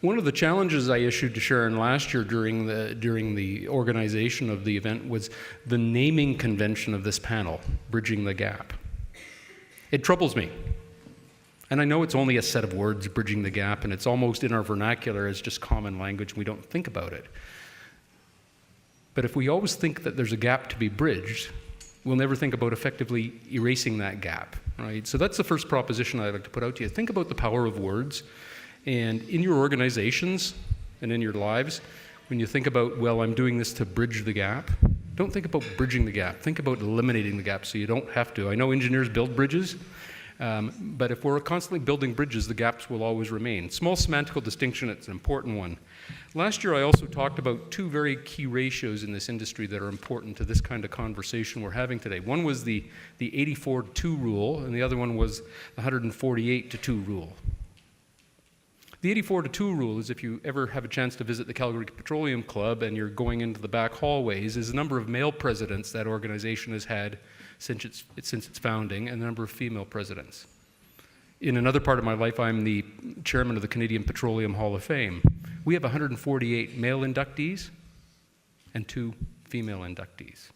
One of the challenges I issued to Sharon last year during the organization of the event was the naming convention of this panel, Bridging the Gap. It troubles me. And I know it's only a set of words, bridging the gap, and it's almost in our vernacular as just common language, and we don't think about it. But if we always think that there's a gap to be bridged, we'll never think about effectively erasing that gap, right? So that's the first proposition I'd like to put out to you. Think about the power of words, and in your organizations and in your lives, when you think about, well, I'm doing this to bridge the gap, don't think about bridging the gap. Think about eliminating the gap so you don't have to. I know engineers build bridges, but if we're constantly building bridges, the gaps will always remain. Small semantical distinction, it's an important one. Last year, I also talked about two very key ratios in this industry that are important to this kind of conversation we're having today. One was the 84-2 rule, and the other one was the 148-2 rule. The 84-2 rule is, if you ever have a chance to visit the Calgary Petroleum Club and you're going into the back hallways, is the number of male presidents that organization has had since its founding, and the number of female presidents. In another part of my life, I'm the chairman of the Canadian Petroleum Hall of Fame. We have 148 male inductees and 2 female inductees.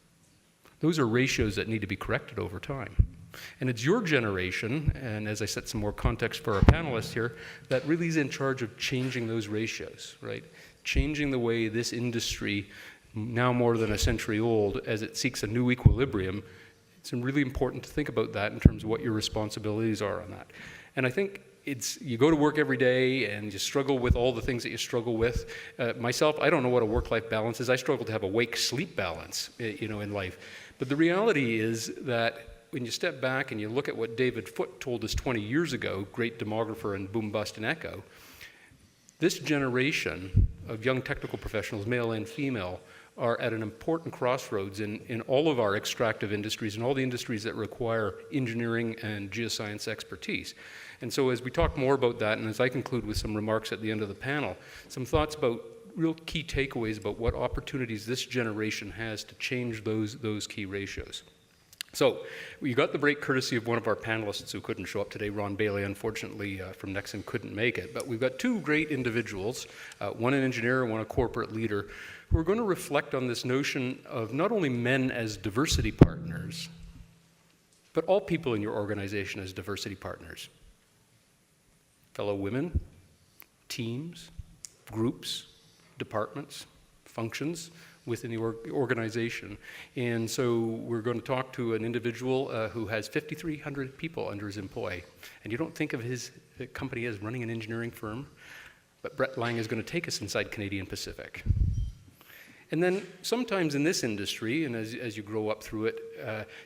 Those are ratios that need to be corrected over time. And it's your generation, and as I set some more context for our panelists here, that really is in charge of changing those ratios, right? Changing the way this industry, now more than a century old, as it seeks a new equilibrium. It's really important to think about that in terms of what your responsibilities are on that. And I think you go to work every day and you struggle with all the things that you struggle with. Myself, I don't know what a work-life balance is. I struggle to have a wake-sleep balance, in life. But the reality is that when you step back and you look at what David Foote told us 20 years ago, great demographer and boom, bust, and echo, this generation of young technical professionals, male and female, are at an important crossroads in all of our extractive industries and all the industries that require engineering and geoscience expertise. And so as we talk more about that, and as I conclude with some remarks at the end of the panel, some thoughts about real key takeaways about what opportunities this generation has to change those key ratios. So we got the break courtesy of one of our panelists who couldn't show up today. Ron Bailey, unfortunately, from Nexen couldn't make it. But we've got 2 great individuals, one an engineer and one a corporate leader, who are going to reflect on this notion of not only men as diversity partners, but all people in your organization as diversity partners. Fellow women, teams, groups, departments, functions within the organization. And so we're going to talk to an individual who has 5,300 people under his employ. And you don't think of his company as running an engineering firm, but Brent Laing is going to take us inside Canadian Pacific. And then sometimes in this industry, and as you grow up through it,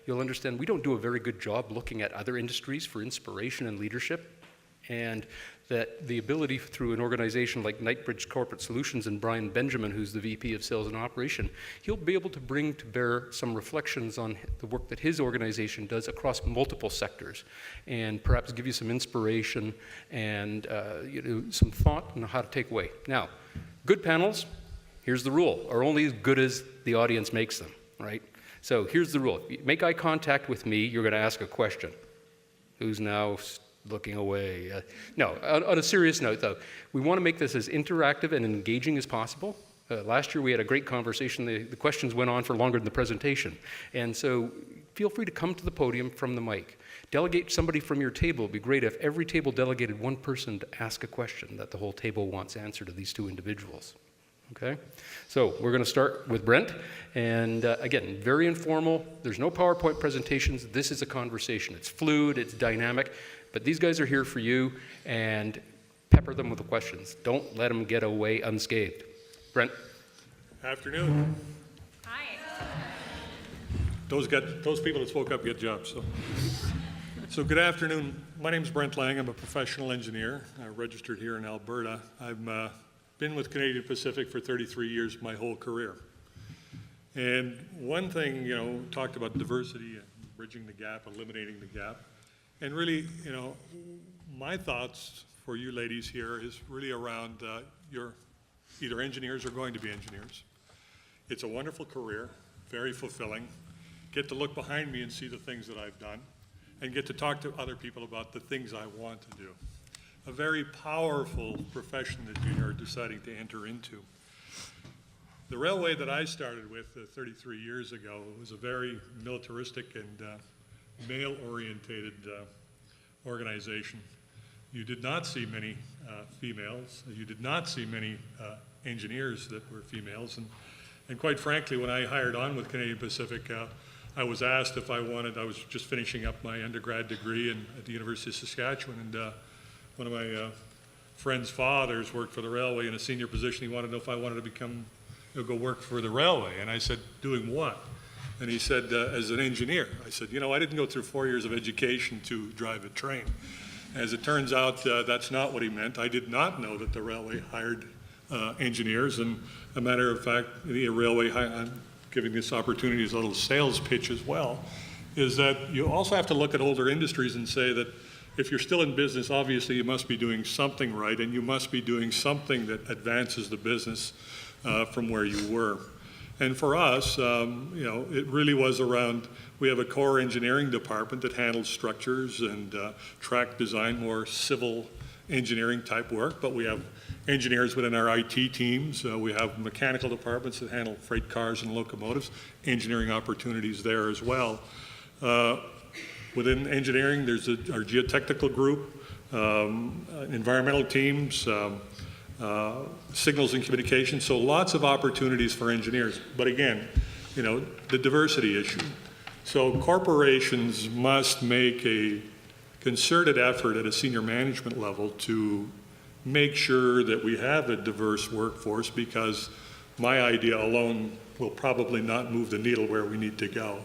you'll understand we don't do a very good job looking at other industries for inspiration and leadership. And that the ability through an organization like Knightsbridge Corporate Solutions and Bryan Benjamin, who's the VP of Sales and Operation, he'll be able to bring to bear some reflections on the work that his organization does across multiple sectors, and perhaps give you some inspiration and some thought on how to take away. Now, good panels, here's the rule, are only as good as the audience makes them, right? So here's the rule. If you make eye contact with me, you're going to ask a question. Who's now looking away? No, on a serious note, though, we want to make this as interactive and engaging as possible. Last year we had a great conversation. The questions went on for longer than the presentation. And so feel free to come to the podium from the mic. Delegate somebody from your table. It would be great if every table delegated one person to ask a question that the whole table wants answered to these 2 individuals. Okay? So we're going to start with Brent. And again, very informal. There's no PowerPoint presentations. This is a conversation. It's fluid, it's dynamic. But these guys are here for you, and pepper them with the questions. Don't let them get away unscathed. Brent. Afternoon. Hi. Those people that spoke up get jobs. So good afternoon. My name is Brent Laing. I'm a professional engineer, registered here in Alberta. I've been with Canadian Pacific for 33 years, my whole career. And one thing, talked about diversity and bridging the gap, eliminating the gap. And really, my thoughts for you ladies here is really around you're either engineers or going to be engineers. It's a wonderful career, very fulfilling. Get to look behind me and see the things that I've done, and get to talk to other people about the things I want to do. a very powerful profession that you are deciding to enter into. The railway that I started with 33 years ago was a very militaristic and male-orientated organization. You did not see many females. You did not see many engineers that were females. And quite frankly, when I hired on with Canadian Pacific, I was asked if I was just finishing up my undergrad degree at the University of Saskatchewan, and one of my friend's fathers worked for the railway in a senior position. He wanted to know if I wanted to go work for the railway. And I said, doing what? And he said, as an engineer. I said, I didn't go through 4 years of education to drive a train. As it turns out, that's not what he meant. I did not know that the railway hired engineers. And a matter of fact, the railway, I'm giving this opportunity as a little sales pitch as well, is that you also have to look at older industries and say that if you're still in business, obviously you must be doing something right, and you must be doing something that advances the business from where you were. And for us, it really was around, we have a core engineering department that handles structures and track design, more civil engineering type work, but we have engineers within our IT teams. We have mechanical departments that handle freight cars and locomotives, engineering opportunities there as well. Within engineering, there's our geotechnical group, environmental teams, signals and communication, so lots of opportunities for engineers. But again, the diversity issue. So corporations must make a concerted effort at a senior management level to make sure that we have a diverse workforce, because my idea alone will probably not move the needle where we need to go.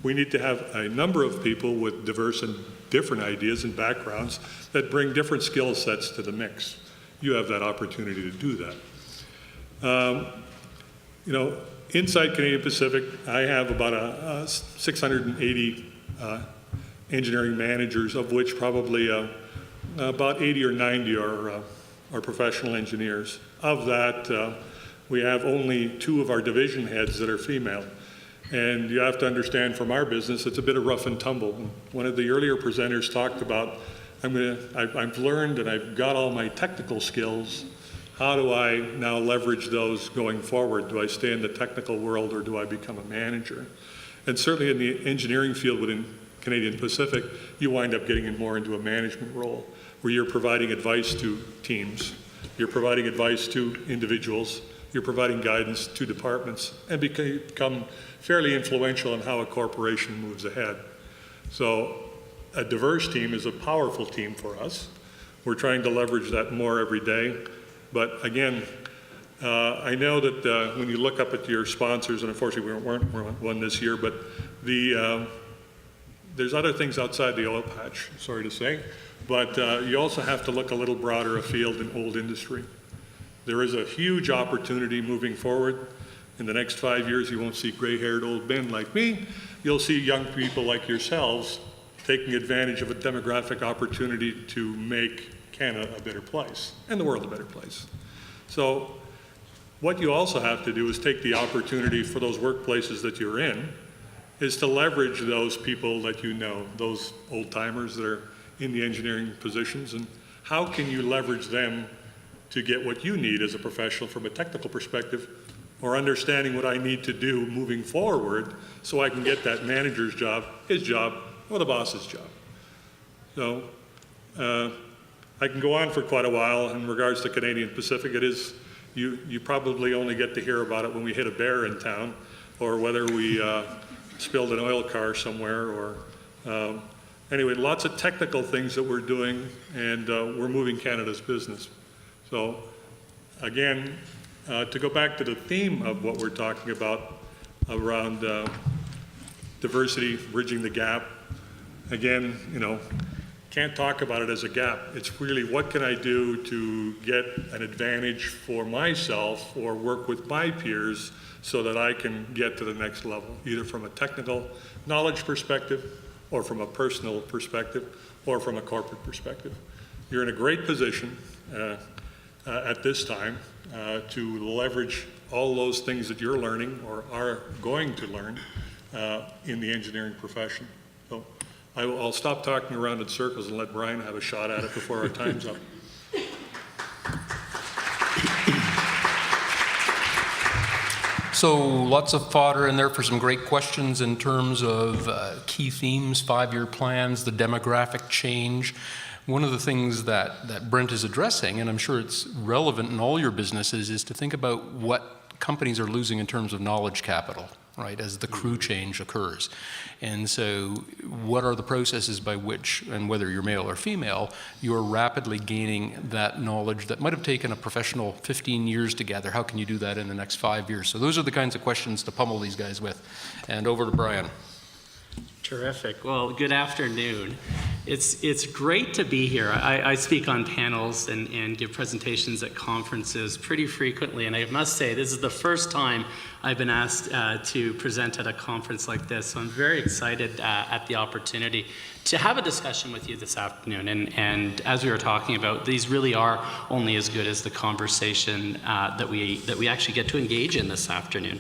We need to have a number of people with diverse and different ideas and backgrounds that bring different skill sets to the mix. You have that opportunity to do that. Inside Canadian Pacific, I have about 680 engineering managers, of which probably about 80 or 90 are professional engineers. Of that, we have only 2 of our division heads that are female. And you have to understand, from our business, it's a bit of rough and tumble. One of the earlier presenters talked about, I've learned and I've got all my technical skills. How do I now leverage those going forward? Do I stay in the technical world, or do I become a manager? And certainly in the engineering field within Canadian Pacific, you wind up getting more into a management role, where you're providing advice to teams, you're providing advice to individuals, you're providing guidance to departments, and become fairly influential in how a corporation moves ahead. So a diverse team is a powerful team for us. We're trying to leverage that more every day. But again, I know that when you look up at your sponsors, and unfortunately we weren't one this year, but there's other things outside the oil patch, sorry to say, but you also have to look a little broader afield in old industry. There is a huge opportunity moving forward. In the next 5 years, you won't see gray-haired old men like me. You'll see young people like yourselves taking advantage of a demographic opportunity to make Canada a better place and the world a better place. So what you also have to do is take the opportunity for those workplaces that you're in, is to leverage those people that you know, those old-timers that are in the engineering positions, and how can you leverage them to get what you need as a professional from a technical perspective, or understanding what I need to do moving forward so I can get that manager's job, his job, or the boss's job. So I can go on for quite a while in regards to Canadian Pacific. It is, you probably only get to hear about it when we hit a bear in town, or whether we spilled an oil car somewhere, or anyway, lots of technical things that we're doing, and we're moving Canada's business. So again, to go back to the theme of what we're talking about around diversity, bridging the gap, again, can't talk about it as a gap. It's really, what can I do to get an advantage for myself or work with my peers so that I can get to the next level, either from a technical knowledge perspective, or from a personal perspective, or from a corporate perspective. You're in a great position at this time to leverage all those things that you're learning or are going to learn in the engineering profession. So I'll stop talking around in circles and let Bryan have a shot at it before our time's up. So lots of fodder in there for some great questions in terms of key themes, 5-year plans, the demographic change. One of the things that Brent is addressing, and I'm sure it's relevant in all your businesses, is to think about what companies are losing in terms of knowledge capital, right, as the crew change occurs. And so what are the processes by which, and whether you're male or female, you're rapidly gaining that knowledge that might have taken a professional 15 years to gather? How can you do that in the next 5 years? So those are the kinds of questions to pummel these guys with. And over to Bryan. Terrific. Well, good afternoon. It's great to be here. I speak on panels and give presentations at conferences pretty frequently, and I must say this is the first time I've been asked to present at a conference like this, so I'm very excited at the opportunity to have a discussion with you this afternoon. And as we were talking about, these really are only as good as the conversation that we actually get to engage in this afternoon.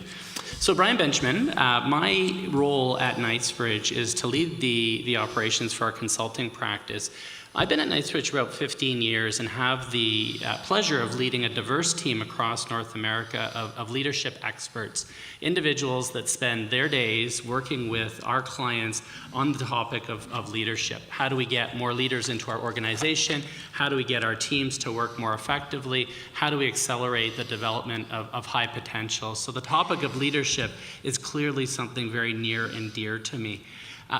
So Brian Benjamin, my role at Knightsbridge is to lead the operations for our consulting practice. I've been at Knightsbridge for about 15 years and have the pleasure of leading a diverse team across North America of leadership experts, individuals that spend their days working with our clients on the topic of leadership. How do we get more leaders into our organization? How do we get our teams to work more effectively? How do we accelerate the development of high potential? So the topic of leadership is clearly something very near and dear to me.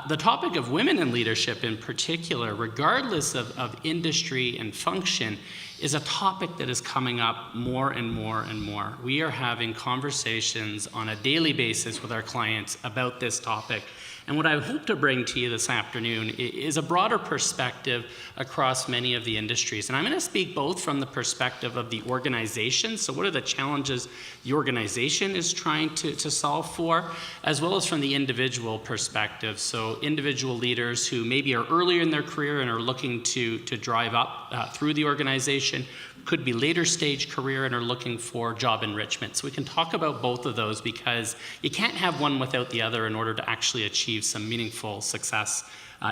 The topic of women in leadership in particular, regardless of industry and function, is a topic that is coming up more and more and more. We are having conversations on a daily basis with our clients about this topic. And what I hope to bring to you this afternoon is a broader perspective across many of the industries. And I'm going to speak both from the perspective of the organization, so what are the challenges the organization is trying to solve for, as well as from the individual perspective. So individual leaders who maybe are earlier in their career and are looking to drive up through the organization, could be later stage career and are looking for job enrichment. So we can talk about both of those because you can't have one without the other in order to actually achieve some meaningful success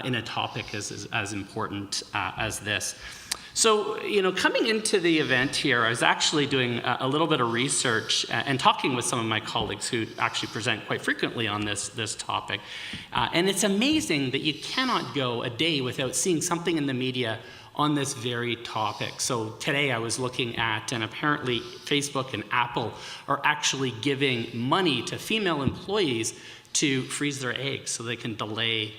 in a topic as important as this. So, coming into the event here, I was actually doing a little bit of research and talking with some of my colleagues who actually present quite frequently on this topic. And it's amazing that you cannot go a day without seeing something in the media on this very topic. So today I was looking at, and apparently Facebook and Apple are actually giving money to female employees to freeze their eggs so they can delay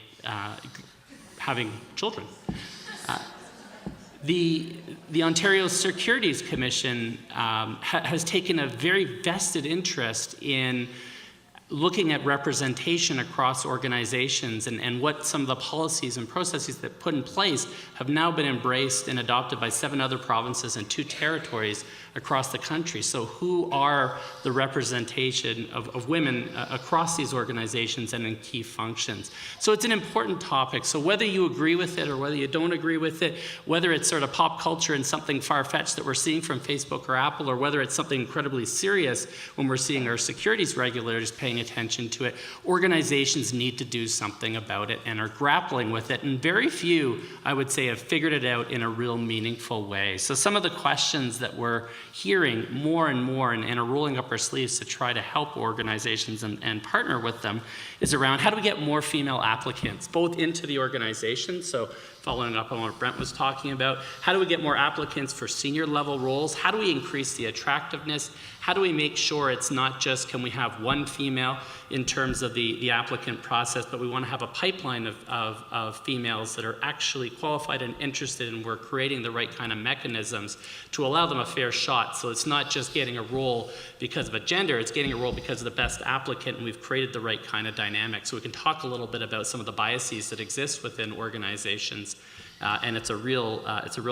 having children. The Ontario Securities Commission has taken a very vested interest in looking at representation across organizations and what some of the policies and processes that put in place have now been embraced and adopted by 7 other provinces and 2 territories across the country. So who are the representation of women across these organizations and in key functions? So it's an important topic. So whether you agree with it or whether you don't agree with it, whether it's sort of pop culture and something far-fetched that we're seeing from Facebook or Apple, or whether it's something incredibly serious when we're seeing our securities regulators paying attention to it, organizations need to do something about it and are grappling with it. And very few, I would say, have figured it out in a real meaningful way. So some of the questions that we're hearing more and more and are rolling up our sleeves to try to help organizations and partner with them is around how do we get more female applicants, both into the organization, so following up on what Brent was talking about, how do we get more applicants for senior level roles? How do we increase the attractiveness? How do we make sure it's not just can we have one female in terms of the applicant process, but we want to have a pipeline of females that are actually qualified and interested, and we're creating the right kind of mechanisms to allow them a fair shot. So it's not just getting a role because of a gender, it's getting a role because of the best applicant, and we've created the right kind of dynamic. So we can talk a little bit about some of the biases that exist within organizations. And it's a real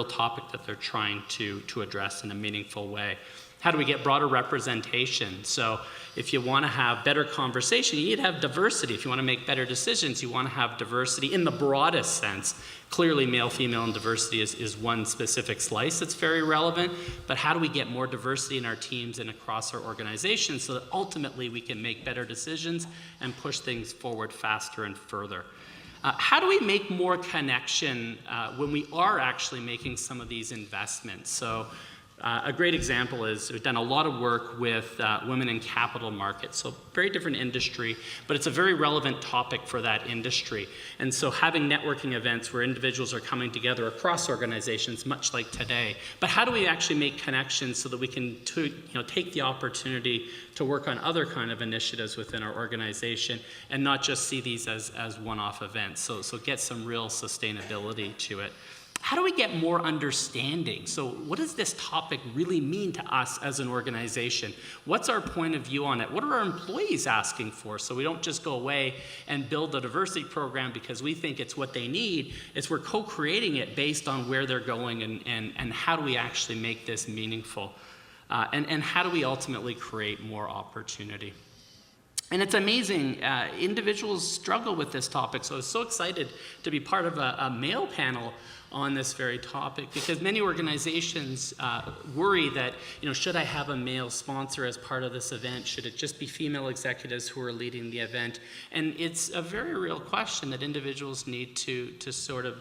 topic that they're trying to address in a meaningful way. How do we get broader representation? So if you want to have better conversation, you need to have diversity. If you want to make better decisions, you want to have diversity in the broadest sense. Clearly, male, female, and diversity is one specific slice that's very relevant, but how do we get more diversity in our teams and across our organizations so that ultimately we can make better decisions and push things forward faster and further? How do we make more connection when we are actually making some of these investments? So A great example is we've done a lot of work with women in capital markets. So very different industry, but it's a very relevant topic for that industry. And so having networking events where individuals are coming together across organizations, much like today. But how do we actually make connections so that we can take the opportunity to work on other kind of initiatives within our organization and not just see these as one-off events. So get some real sustainability to it. How do we get more understanding? So what does this topic really mean to us as an organization? What's our point of view on it? What are our employees asking for? So we don't just go away and build a diversity program because we think it's what they need. It's we're co-creating it based on where they're going and how do we actually make this meaningful? And how do we ultimately create more opportunity? And it's amazing, individuals struggle with this topic. So I was so excited to be part of a male panel on this very topic because many organizations worry that, should I have a male sponsor as part of this event? Should it just be female executives who are leading the event? And it's a very real question that individuals need to sort of,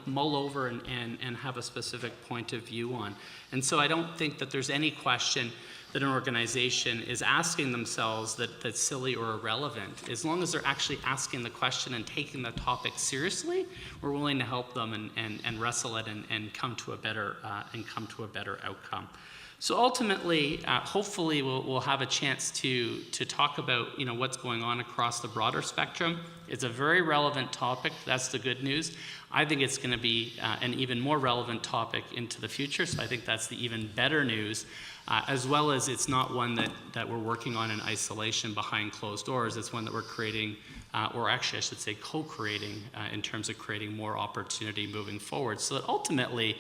mull over and have a specific point of view on. And so I don't think that there's any question that an organization is asking themselves that's silly or irrelevant. As long as they're actually asking the question and taking the topic seriously, we're willing to help them and wrestle it and come to a better outcome. So ultimately, hopefully, we'll have a chance to talk about what's going on across the broader spectrum. It's a very relevant topic. That's the good news. I think it's going to be an even more relevant topic into the future. So I think that's the even better news. As well as it's not one that we're working on in isolation behind closed doors. It's one that we're creating, or actually I should say co-creating in terms of creating more opportunity moving forward so that ultimately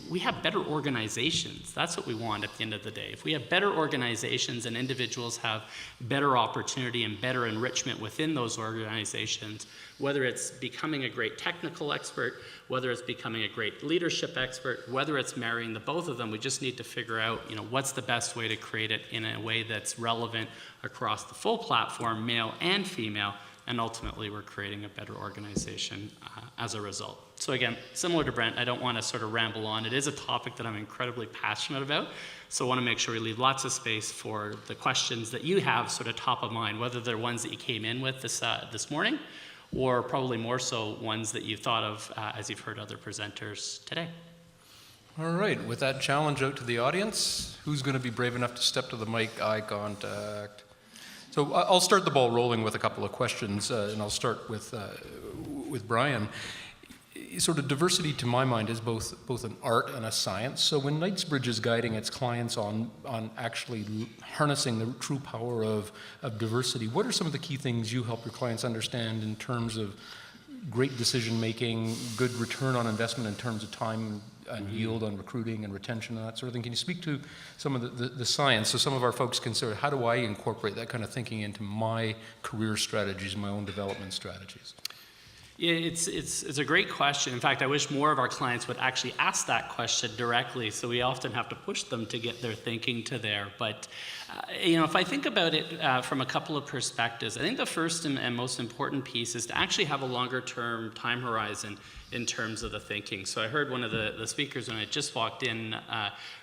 we have better organizations. That's what we want at the end of the day. If we have better organizations and individuals have better opportunity and better enrichment within those organizations, whether it's becoming a great technical expert, whether it's becoming a great leadership expert, whether it's marrying the both of them, we just need to figure out, what's the best way to create it in a way that's relevant across the full platform, male and female, and ultimately we're creating a better organization as a result. So again, similar to Brent, I don't want to sort of ramble on. It is a topic that I'm incredibly passionate about, so I want to make sure we leave lots of space for the questions that you have sort of top of mind, whether they're ones that you came in with this morning, or probably more so ones that you thought of as you've heard other presenters today. All right, with that challenge out to the audience, who's going to be brave enough to step to the mic? Eye contact. So I'll start the ball rolling with a couple of questions, and I'll start with Bryan. Sort of diversity, to my mind, is both an art and a science. So when Knightsbridge is guiding its clients on actually harnessing the true power of diversity, what are some of the key things you help your clients understand in terms of great decision making, good return on investment in terms of time and yield on recruiting and retention and that sort of thing? Can you speak to some of the science so some of our folks consider how do I incorporate that kind of thinking into my career strategies, my own development strategies? Yeah, it's a great question. In fact, I wish more of our clients would actually ask that question directly, so we often have to push them to get their thinking to there. But, if I think about it from a couple of perspectives, I think the first and most important piece is to actually have a longer-term time horizon in terms of the thinking. So I heard one of the speakers when I just walked in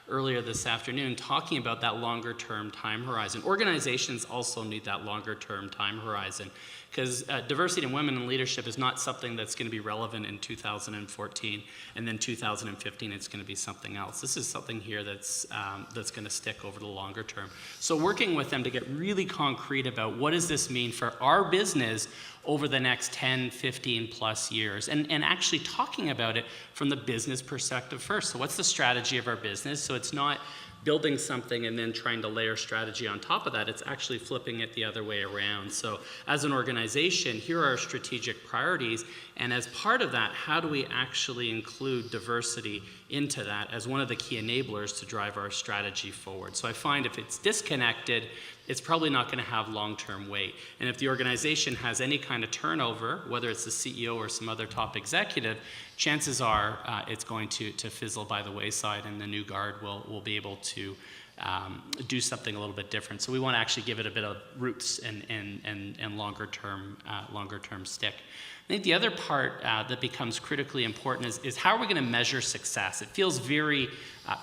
earlier this afternoon talking about that longer-term time horizon. Organizations also need that longer-term time horizon, because diversity in women in leadership is not something that's going to be relevant in 2014, and then 2015 it's going to be something else. This is something here that's going to stick over the longer term. So working with them to get really concrete about what does this mean for our business over the next 10, 15 plus years, and actually talking about it from the business perspective first. So what's the strategy of our business? So it's not building something and then trying to layer strategy on top of that. It's actually flipping it the other way around. So as an organization, here are our strategic priorities, and as part of that, how do we actually include diversity into that as one of the key enablers to drive our strategy forward? So I find if it's disconnected, it's probably not going to have long-term weight. And if the organization has any kind of turnover, whether it's the CEO or some other top executive, chances are it's going to fizzle by the wayside, and the new guard will be able to do something a little bit different. So we want to actually give it a bit of roots and longer term stick. I think the other part that becomes critically important is how are we going to measure success? It feels very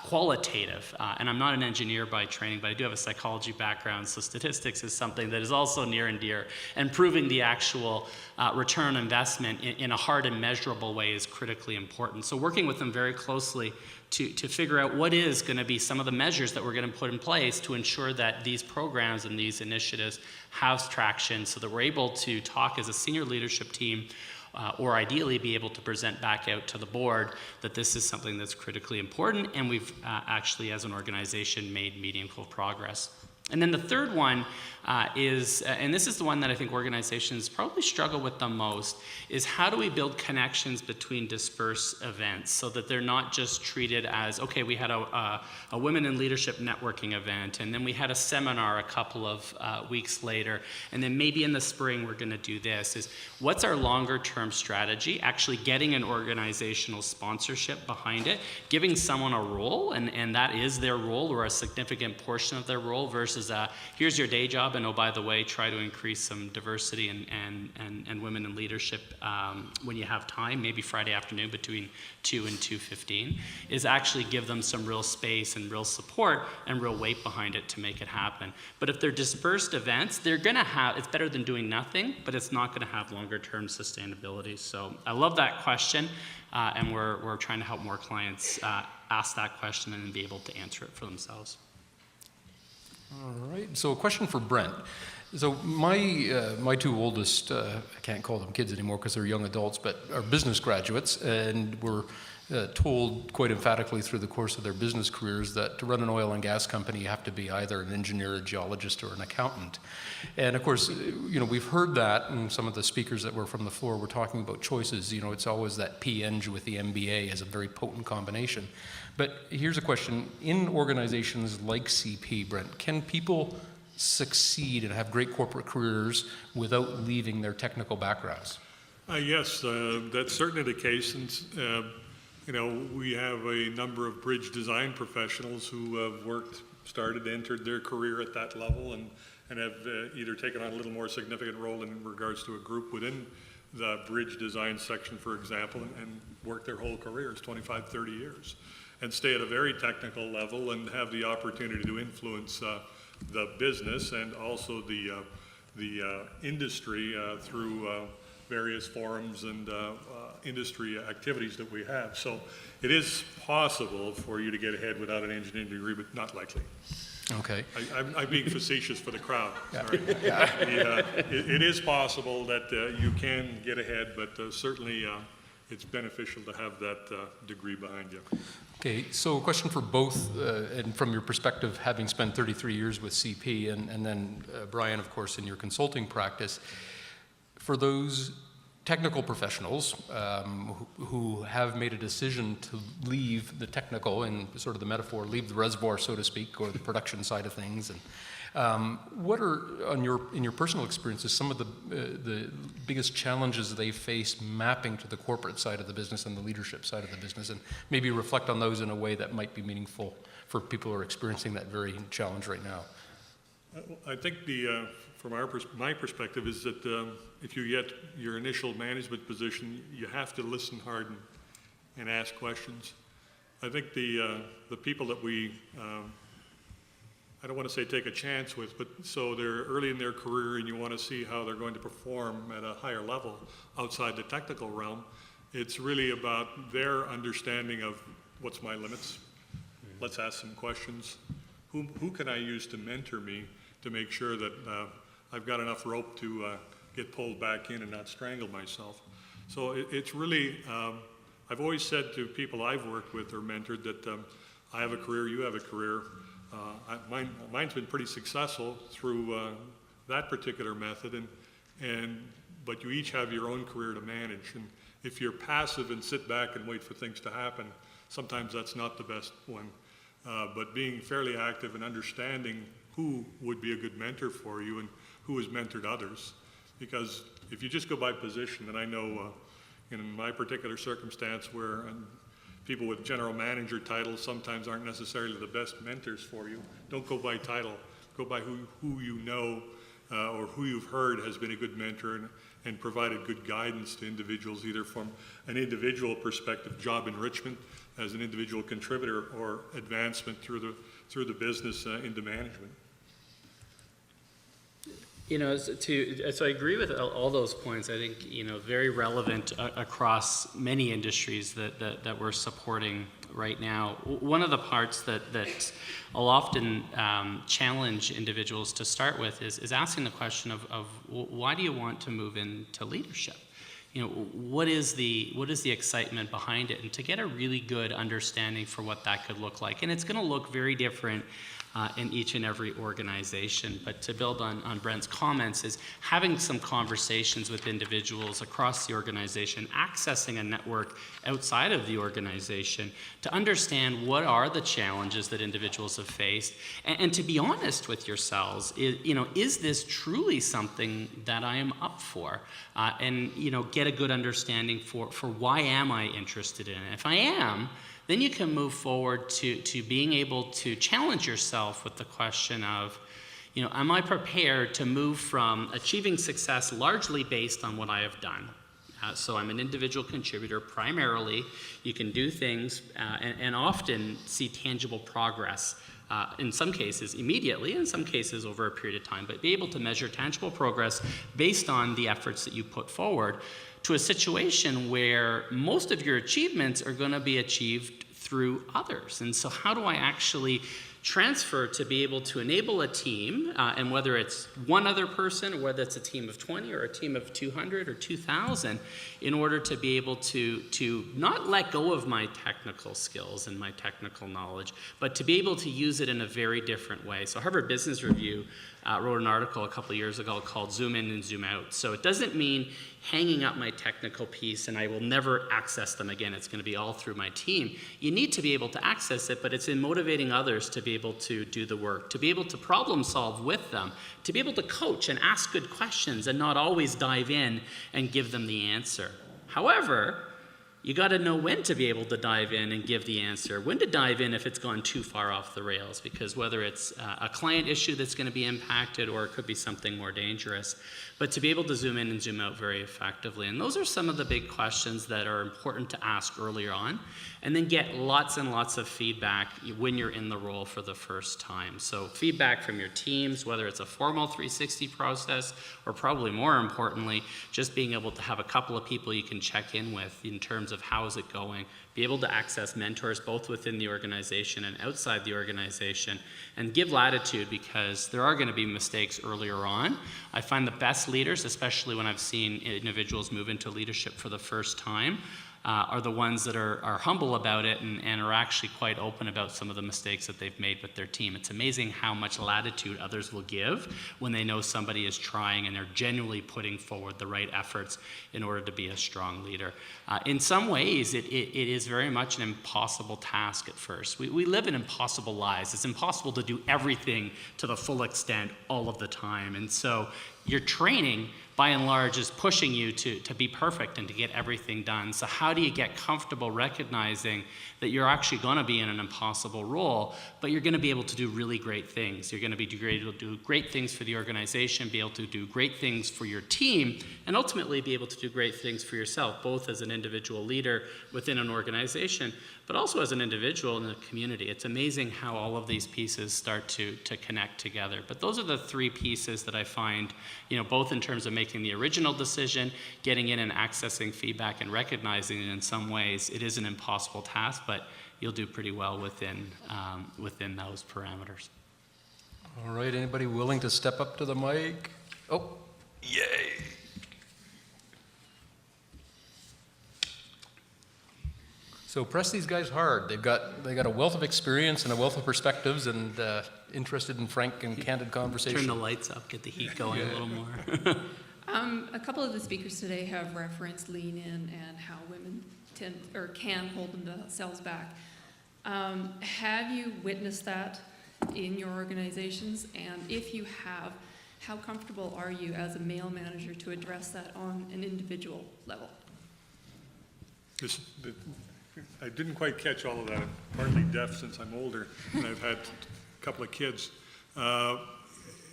qualitative, and I'm not an engineer by training, but I do have a psychology background, so statistics is something that is also near and dear, and proving the actual return on investment in a hard and measurable way is critically important. So working with them very closely to figure out what is going to be some of the measures that we're going to put in place to ensure that these programs and these initiatives have traction so that we're able to talk as a senior leadership team or ideally be able to present back out to the board that this is something that's critically important and we've actually as an organization made meaningful progress. And then the third one is, and this is the one that I think organizations probably struggle with the most, is how do we build connections between dispersed events so that they're not just treated as, okay, we had a Women in Leadership networking event, and then we had a seminar a couple of weeks later, and then maybe in the spring we're going to do this, is what's our longer term strategy, actually getting an organizational sponsorship behind it, giving someone a role, and that is their role or a significant portion of their role versus here's your day job, and oh, by the way, try to increase some diversity and women in leadership when you have time, maybe Friday afternoon between 2 and 2:15, is actually give them some real space and real support and real weight behind it to make it happen. But if they're dispersed events, they're going to have, it's better than doing nothing, but it's not going to have longer term sustainability. So I love that question, and we're trying to help more clients ask that question and be able to answer it for themselves. All right, so a question for Brent. So my two oldest, I can't call them kids anymore because they're young adults, but are business graduates, and were told quite emphatically through the course of their business careers that to run an oil and gas company you have to be either an engineer, a geologist, or an accountant. And of course, you know, we've heard that, and some of the speakers that were from the floor were talking about choices. You know, it's always that P-Eng with the MBA as a very potent combination. But here's a question. In organizations like CP, Brent, can people succeed and have great corporate careers without leaving their technical backgrounds? Yes, that's certainly the case. And, you know, we have a number of bridge design professionals who have started, entered their career at that level and have either taken on a little more significant role in regards to a group within the bridge design section, for example, and worked their whole careers, 25, 30 years. And stay at a very technical level and have the opportunity to influence the business and also the industry through various forums and industry activities that we have. So it is possible for you to get ahead without an engineering degree, but not likely. Okay. I'm being facetious for the crowd. Sorry. It is possible that you can get ahead, but certainly it's beneficial to have that degree behind you. Okay, so a question for both, and from your perspective, having spent 33 years with CP, and then Bryan, of course, in your consulting practice, for those technical professionals who have made a decision to leave the technical, and sort of the metaphor, leave the reservoir, so to speak, or the production side of things, and what are, in your personal experiences, some of the biggest challenges they face mapping to the corporate side of the business and the leadership side of the business, and maybe reflect on those in a way that might be meaningful for people who are experiencing that very challenge right now? I think from my perspective is that if you get your initial management position, you have to listen hard and ask questions. I think the people that we I don't want to say take a chance with, but so they're early in their career and you want to see how they're going to perform at a higher level outside the technical realm. It's really about their understanding of what's my limits. Let's ask some questions. Who can I use to mentor me to make sure that I've got enough rope to get pulled back in and not strangle myself? So it's really, I've always said to people I've worked with or mentored that I have a career, you have a career. Mine's been pretty successful through that particular method, but you each have your own career to manage. And if you're passive and sit back and wait for things to happen, sometimes that's not the best one. But being fairly active and understanding who would be a good mentor for you and who has mentored others. Because if you just go by position, and I know in my particular circumstance where people with general manager titles sometimes aren't necessarily the best mentors for you. Don't go by title. Go by who you know or who you've heard has been a good mentor and provided good guidance to individuals, either from an individual perspective, job enrichment as an individual contributor, or advancement through the business into management. You know, so I agree with all those points. I think, you know, very relevant across many industries that we're supporting right now. One of the parts that I'll often challenge individuals to start with is asking the question of why do you want to move into leadership? You know, what is the excitement behind it? And to get a really good understanding for what that could look like. And it's going to look very different in each and every organization. But to build on Brent's comments is having some conversations with individuals across the organization, accessing a network outside of the organization to understand what are the challenges that individuals have faced, and to be honest with yourselves, is this truly something that I am up for? And get a good understanding for why am I interested in it. If I am, then you can move forward to being able to challenge yourself with the question of, am I prepared to move from achieving success largely based on what I have done? So I'm an individual contributor primarily. You can do things and often see tangible progress, in some cases immediately, in some cases over a period of time, but be able to measure tangible progress based on the efforts that you put forward, to a situation where most of your achievements are going to be achieved through others. And so how do I actually transfer to be able to enable a team, and whether it's one other person or whether it's a team of 20 or a team of 200 or 2,000, in order to be able to not let go of my technical skills and my technical knowledge, but to be able to use it in a very different way. So Harvard Business Review wrote an article a couple of years ago called Zoom In and Zoom Out. So it doesn't mean hanging up my technical piece and I will never access them again. It's going to be all through my team. You need to be able to access it, but it's in motivating others to be able to do the work, to be able to problem solve with them, to be able to coach and ask good questions and not always dive in and give them the answer. However, you got to know when to be able to dive in and give the answer, when to dive in if it's gone too far off the rails, because whether it's a client issue that's going to be impacted or it could be something more dangerous, but to be able to zoom in and zoom out very effectively. And those are some of the big questions that are important to ask earlier on, and then get lots and lots of feedback when you're in the role for the first time. So feedback from your teams, whether it's a formal 360 process, or probably more importantly, just being able to have a couple of people you can check in with in terms of how is it going, be able to access mentors both within the organization and outside the organization, and give latitude, because there are going to be mistakes earlier on. I find the best leaders, especially when I've seen individuals move into leadership for the first time, are the ones that are humble about it and are actually quite open about some of the mistakes that they've made with their team. It's amazing how much latitude others will give when they know somebody is trying and they're genuinely putting forward the right efforts in order to be a strong leader. In some ways, it is very much an impossible task at first. We live in impossible lives. It's impossible to do everything to the full extent all of the time. And so your training, by and large, is pushing you to be perfect and to get everything done. So how do you get comfortable recognizing that you're actually going to be in an impossible role, but you're going to be able to do really great things? You're going to be able to do great things for the organization, be able to do great things for your team, and ultimately be able to do great things for yourself, both as an individual leader within an organization, but also as an individual in the community. It's amazing how all of these pieces start to connect together. But those are the three pieces that I find, both in terms of making the original decision, getting in and accessing feedback, and recognizing that in some ways it is an impossible task, but you'll do pretty well within those parameters. All right, anybody willing to step up to the mic? Oh, yay. So press these guys hard. They got a wealth of experience and a wealth of perspectives, and interested in frank and candid conversation. Turn the lights up, get the heat going a little more. A couple of the speakers today have referenced lean in and how women can hold themselves back. Have you witnessed that in your organizations? And if you have, how comfortable are you as a male manager to address that on an individual level? I didn't quite catch all of that. I'm partly deaf since I'm older and I've had a couple of kids.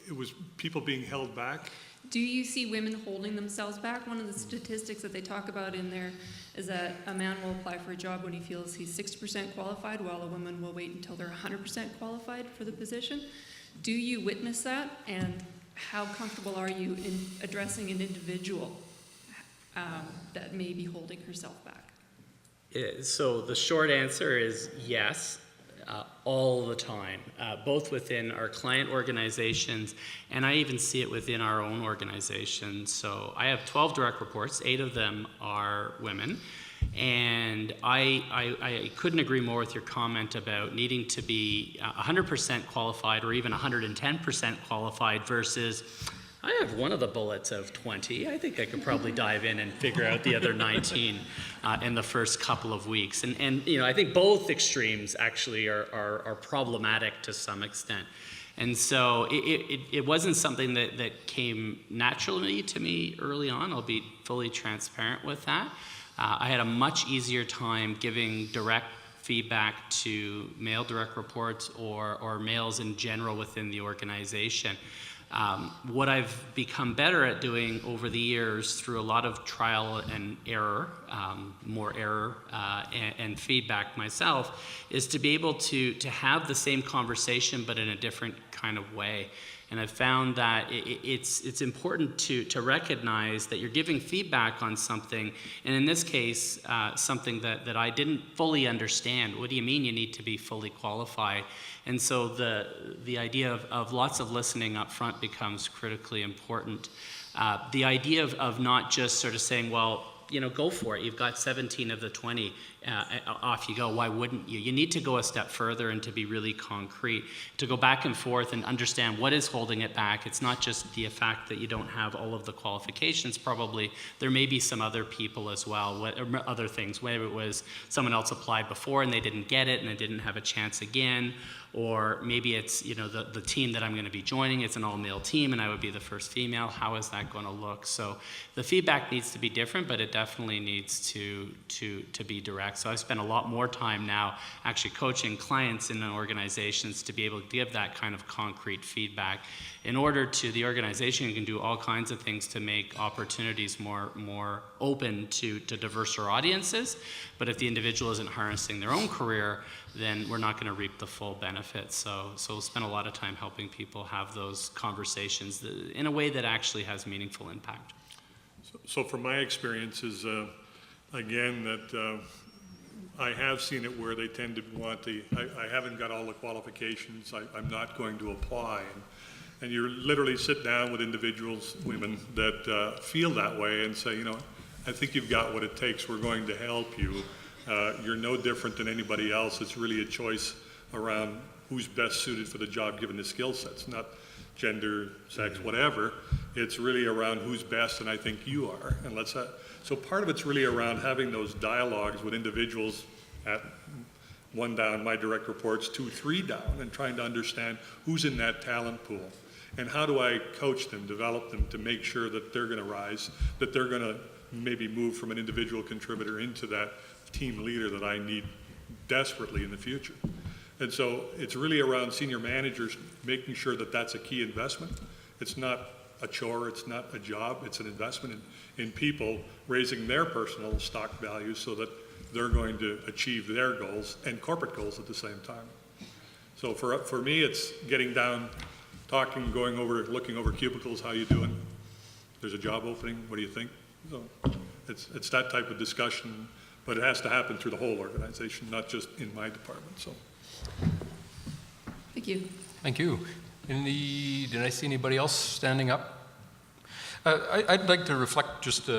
it was people being held back. Do you see women holding themselves back? One of the statistics that they talk about in there is that a man will apply for a job when he feels he's 60% qualified, while a woman will wait until they're 100% qualified for the position. Do you witness that? And how comfortable are you in addressing an individual that may be holding herself back? So the short answer is yes, all the time, both within our client organizations, and I even see it within our own organization. So I have 12 direct reports, 8 of them are women, and I couldn't agree more with your comment about needing to be 100% qualified or even 110% qualified versus I have one of the bullets of 20. I think I could probably dive in and figure out the other 19 in the first couple of weeks. And you know, I think both extremes actually are problematic to some extent. And so it wasn't something that came naturally to me early on. I'll be fully transparent with that. I had a much easier time giving direct feedback to male direct reports or males in general within the organization. What I've become better at doing over the years through a lot of trial and error, more error and feedback myself, is to be able to have the same conversation but in a different kind of way. And I've found that it's important to recognize that you're giving feedback on something, and in this case, something that I didn't fully understand. What do you mean you need to be fully qualified? And so the idea of lots of listening up front becomes critically important. The idea of not just sort of saying, well, you know, go for it. You've got 17 of the 20. Off you go. Why wouldn't you? You need to go a step further and to be really concrete, to go back and forth and understand what is holding it back. It's not just the fact that you don't have all of the qualifications. Probably there may be some other people as well, other things. Whether it was someone else applied before and they didn't get it and they didn't have a chance again, or maybe it's, you know, the team that I'm going to be joining, it's an all-male team and I would be the first female. How is that going to look? So the feedback needs to be different, but it definitely needs to be direct. So I spend a lot more time now actually coaching clients in organizations to be able to give that kind of concrete feedback. In order to, the organization can do all kinds of things to make opportunities more open to diverser audiences, but if the individual isn't harnessing their own career, then we're not going to reap the full benefits. So we'll spend a lot of time helping people have those conversations in a way that actually has meaningful impact. So from my experiences, again, that I have seen it where they tend to want I haven't got all the qualifications, I'm not going to apply. And you literally sit down with individuals, women, that feel that way and say, you know, I think you've got what it takes, we're going to help you. You're no different than anybody else. It's really a choice around who's best suited for the job given the skill sets, not gender, sex, whatever. It's really around who's best, and I think you are. And so part of it's really around having those dialogues with individuals at 1 down, my direct reports, 2, 3 down, and trying to understand who's in that talent pool. And how do I coach them, develop them to make sure that they're going to rise, that they're going to maybe move from an individual contributor into that team leader that I need desperately in the future. And so it's really around senior managers making sure that that's a key investment. It's not a chore, it's not a job, it's an investment in people raising their personal stock values so that they're going to achieve their goals and corporate goals at the same time. So for me, it's getting down, talking, going over, looking over cubicles, how you doing? There's a job opening, what do you think? So it's that type of discussion, but it has to happen through the whole organization, not just in my department. So. Thank you. Thank you. Did I see anybody else standing up? I'd like to reflect just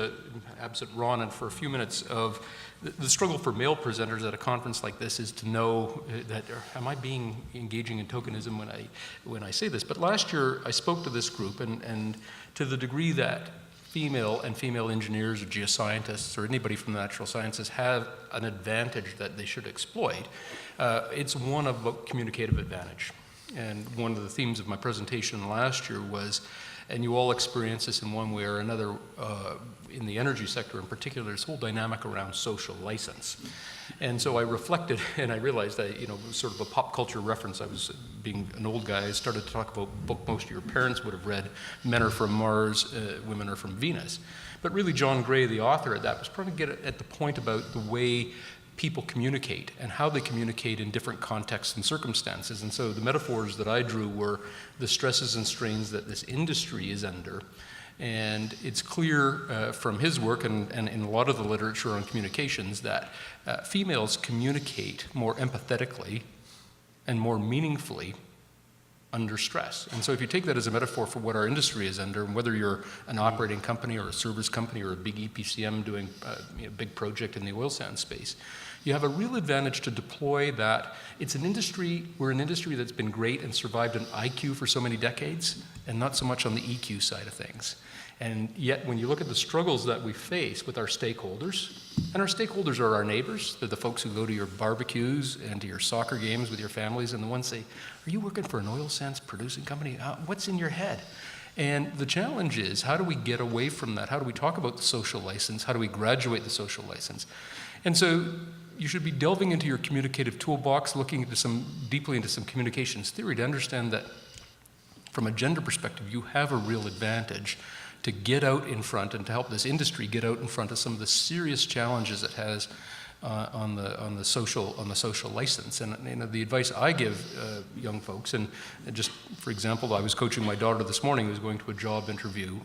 absent Ron for a few minutes of the struggle for male presenters at a conference like this is to know that am I being engaging in tokenism when I say this? But last year I spoke to this group and to the degree that female engineers or geoscientists or anybody from the natural sciences have an advantage that they should exploit, it's one of communicative advantage. And one of the themes of my presentation last year was And you all experience this in one way or another in the energy sector in particular, this whole dynamic around social license. And so I reflected and I realized that, you know, it was sort of a pop culture reference. I was, being an old guy, I started to talk about a book most of your parents would have read, Men Are From Mars, Women Are From Venus. But really John Gray, the author of that, was trying to get at the point about the way people communicate and how they communicate in different contexts and circumstances. And so the metaphors that I drew were the stresses and strains that this industry is under. And it's clear from his work and in a lot of the literature on communications that females communicate more empathetically and more meaningfully under stress. And so if you take that as a metaphor for what our industry is under, and whether you're an operating company or a service company or a big EPCM doing a big project in the oil sands space, you have a real advantage to deploy that. It's an industry, we're an industry that's been great and survived an IQ for so many decades, and not so much on the EQ side of things. And yet, when you look at the struggles that we face with our stakeholders, and our stakeholders are our neighbors, they're the folks who go to your barbecues and to your soccer games with your families, and the ones say, are you working for an oil sands producing company? What's in your head? And the challenge is, how do we get away from that? How do we talk about the social license? How do we graduate the social license? And so you should be delving into your communicative toolbox, looking into deeply into some communications theory to understand that from a gender perspective, you have a real advantage to get out in front and to help this industry get out in front of some of the serious challenges it has on the social license. And you know, the advice I give young folks, and just for example, I was coaching my daughter this morning who was going to a job interview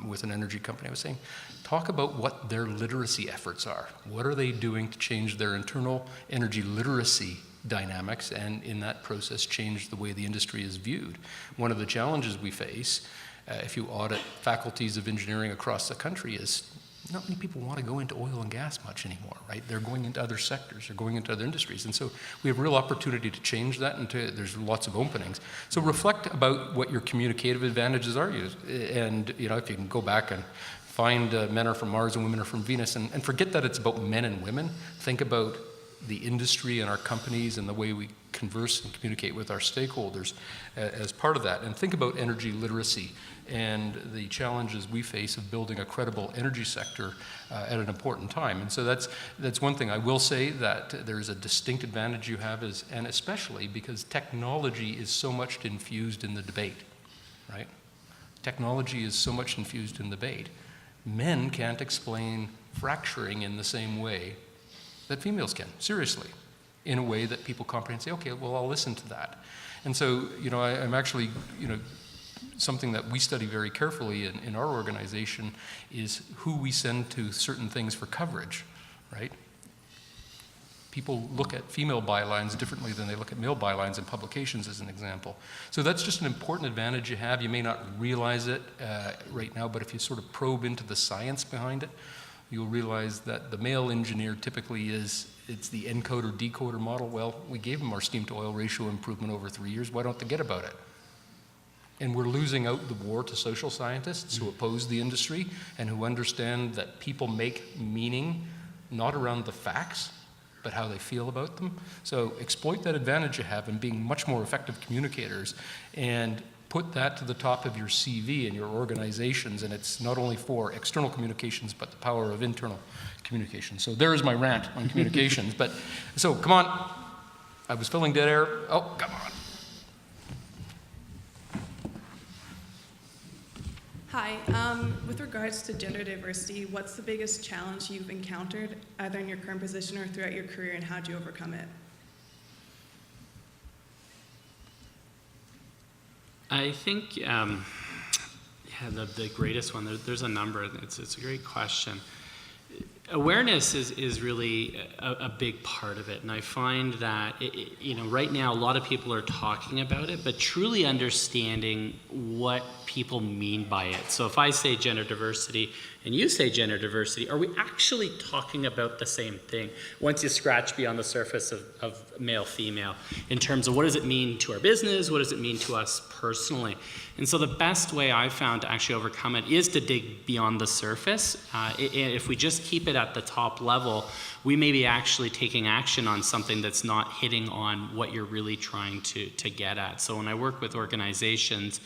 with an energy company. I was saying, talk about what their literacy efforts are. What are they doing to change their internal energy literacy dynamics, and in that process change the way the industry is viewed? One of the challenges we face if you audit faculties of engineering across the country is not many people want to go into oil and gas much anymore, right? They're going into other sectors, they're going into other industries. And so we have real opportunity to change that, and there's lots of openings. So reflect about what your communicative advantages are. And you know, if you can go back and find Men Are From Mars and Women Are From Venus, and forget that it's about men and women. Think about the industry and our companies and the way we converse and communicate with our stakeholders as part of that. And think about energy literacy and the challenges we face of building a credible energy sector at an important time. And so that's one thing. I will say that there's a distinct advantage you have, and especially because technology is so much infused in the debate, right? Technology is so much infused in the debate. Men can't explain fracturing in the same way that females can, seriously, in a way that people comprehend and say, okay, well, I'll listen to that. And so, you know, I'm actually, you know, something that we study very carefully in our organization is who we send to certain things for coverage, right? People look at female bylines differently than they look at male bylines in publications, as an example. So that's just an important advantage you have. You may not realize it right now, but if you sort of probe into the science behind it, you'll realize that the male engineer typically it's the encoder decoder model. Well, we gave them our steam to oil ratio improvement over 3 years. Why don't they get about it? And we're losing out the war to social scientists who oppose the industry and who understand that people make meaning not around the facts, but how they feel about them. So exploit that advantage you have in being much more effective communicators, and put that to the top of your CV and your organizations. And it's not only for external communications, but the power of internal communication. So there is my rant on communications. But so come on, I was filling dead air. Oh, come on. Hi, with regards to gender diversity, what's the biggest challenge you've encountered, either in your current position or throughout your career, and how did you overcome it? I think, the greatest one, there's a number, it's a great question. Awareness is really a big part of it, and I find that, you know, right now a lot of people are talking about it, but truly understanding what people mean by it. So if I say gender diversity and you say gender diversity, are we actually talking about the same thing once you scratch beyond the surface of male-female in terms of what does it mean to our business, what does it mean to us personally? And so the best way I've found to actually overcome it is to dig beyond the surface. If we just keep it it at the top level, we may be actually taking action on something that's not hitting on what you're really trying to get at. So when I work with organizations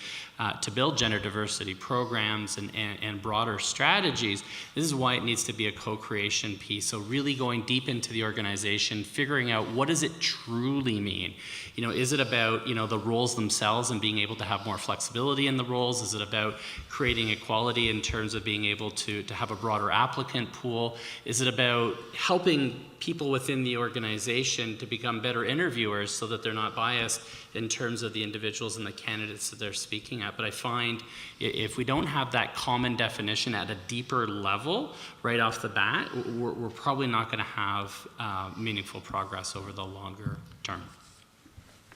to build gender diversity programs and broader strategies, this is why it needs to be a co-creation piece. So really going deep into the organization, figuring out what does it truly mean? You know, is it about, you know, the roles themselves and being able to have more flexibility in the roles? Is it about creating equality in terms of being able to have a broader applicant pool? Is it about helping people within the organization to become better interviewers so that they're not biased in terms of the individuals and the candidates that they're speaking at? But I find if we don't have that common definition at a deeper level right off the bat, we're probably not going to have meaningful progress over the longer term.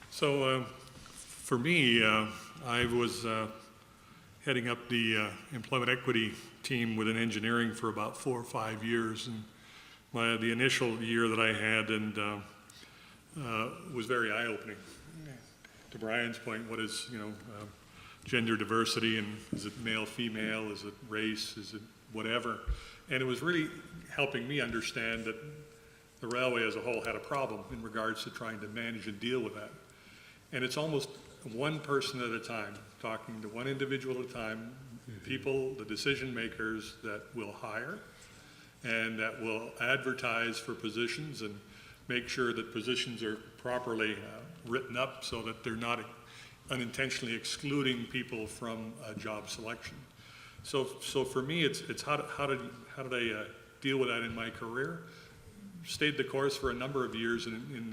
So for me, I was heading up the employment equity team within engineering for about 4 or 5 years, and the initial year that I had was very eye-opening. To Bryan's point, what is, you know, gender diversity, and is it male, female, is it race, is it whatever? And it was really helping me understand that the railway as a whole had a problem in regards to trying to manage and deal with that. And it's almost one person at a time, talking to one individual at a time, people, the decision makers that will hire and that will advertise for positions and make sure that positions are properly written up so that they're not unintentionally excluding people from job selection. So for me, it's how did I deal with that in my career? Stayed the course for a number of years in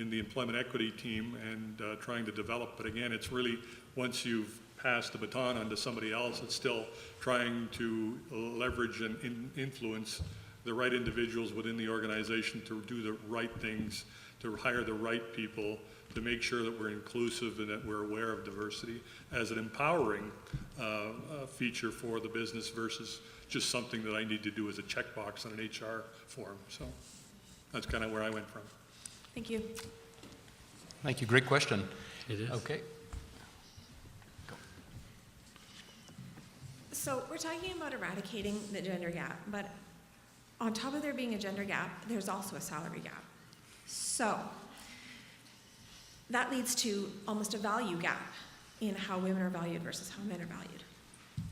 the employment equity team and trying to develop. But again, it's really once you've passed the baton onto somebody else, it's still trying to leverage and influence the right individuals within the organization to do the right things, to hire the right people, to make sure that we're inclusive and that we're aware of diversity as an empowering feature for the business versus just something that I need to do as a checkbox on an HR form. So that's kind of where I went from. Thank you. Thank you. Great question. It is. Okay. So we're talking about eradicating the gender gap, but on top of there being a gender gap, there's also a salary gap. So that leads to almost a value gap in how women are valued versus how men are valued.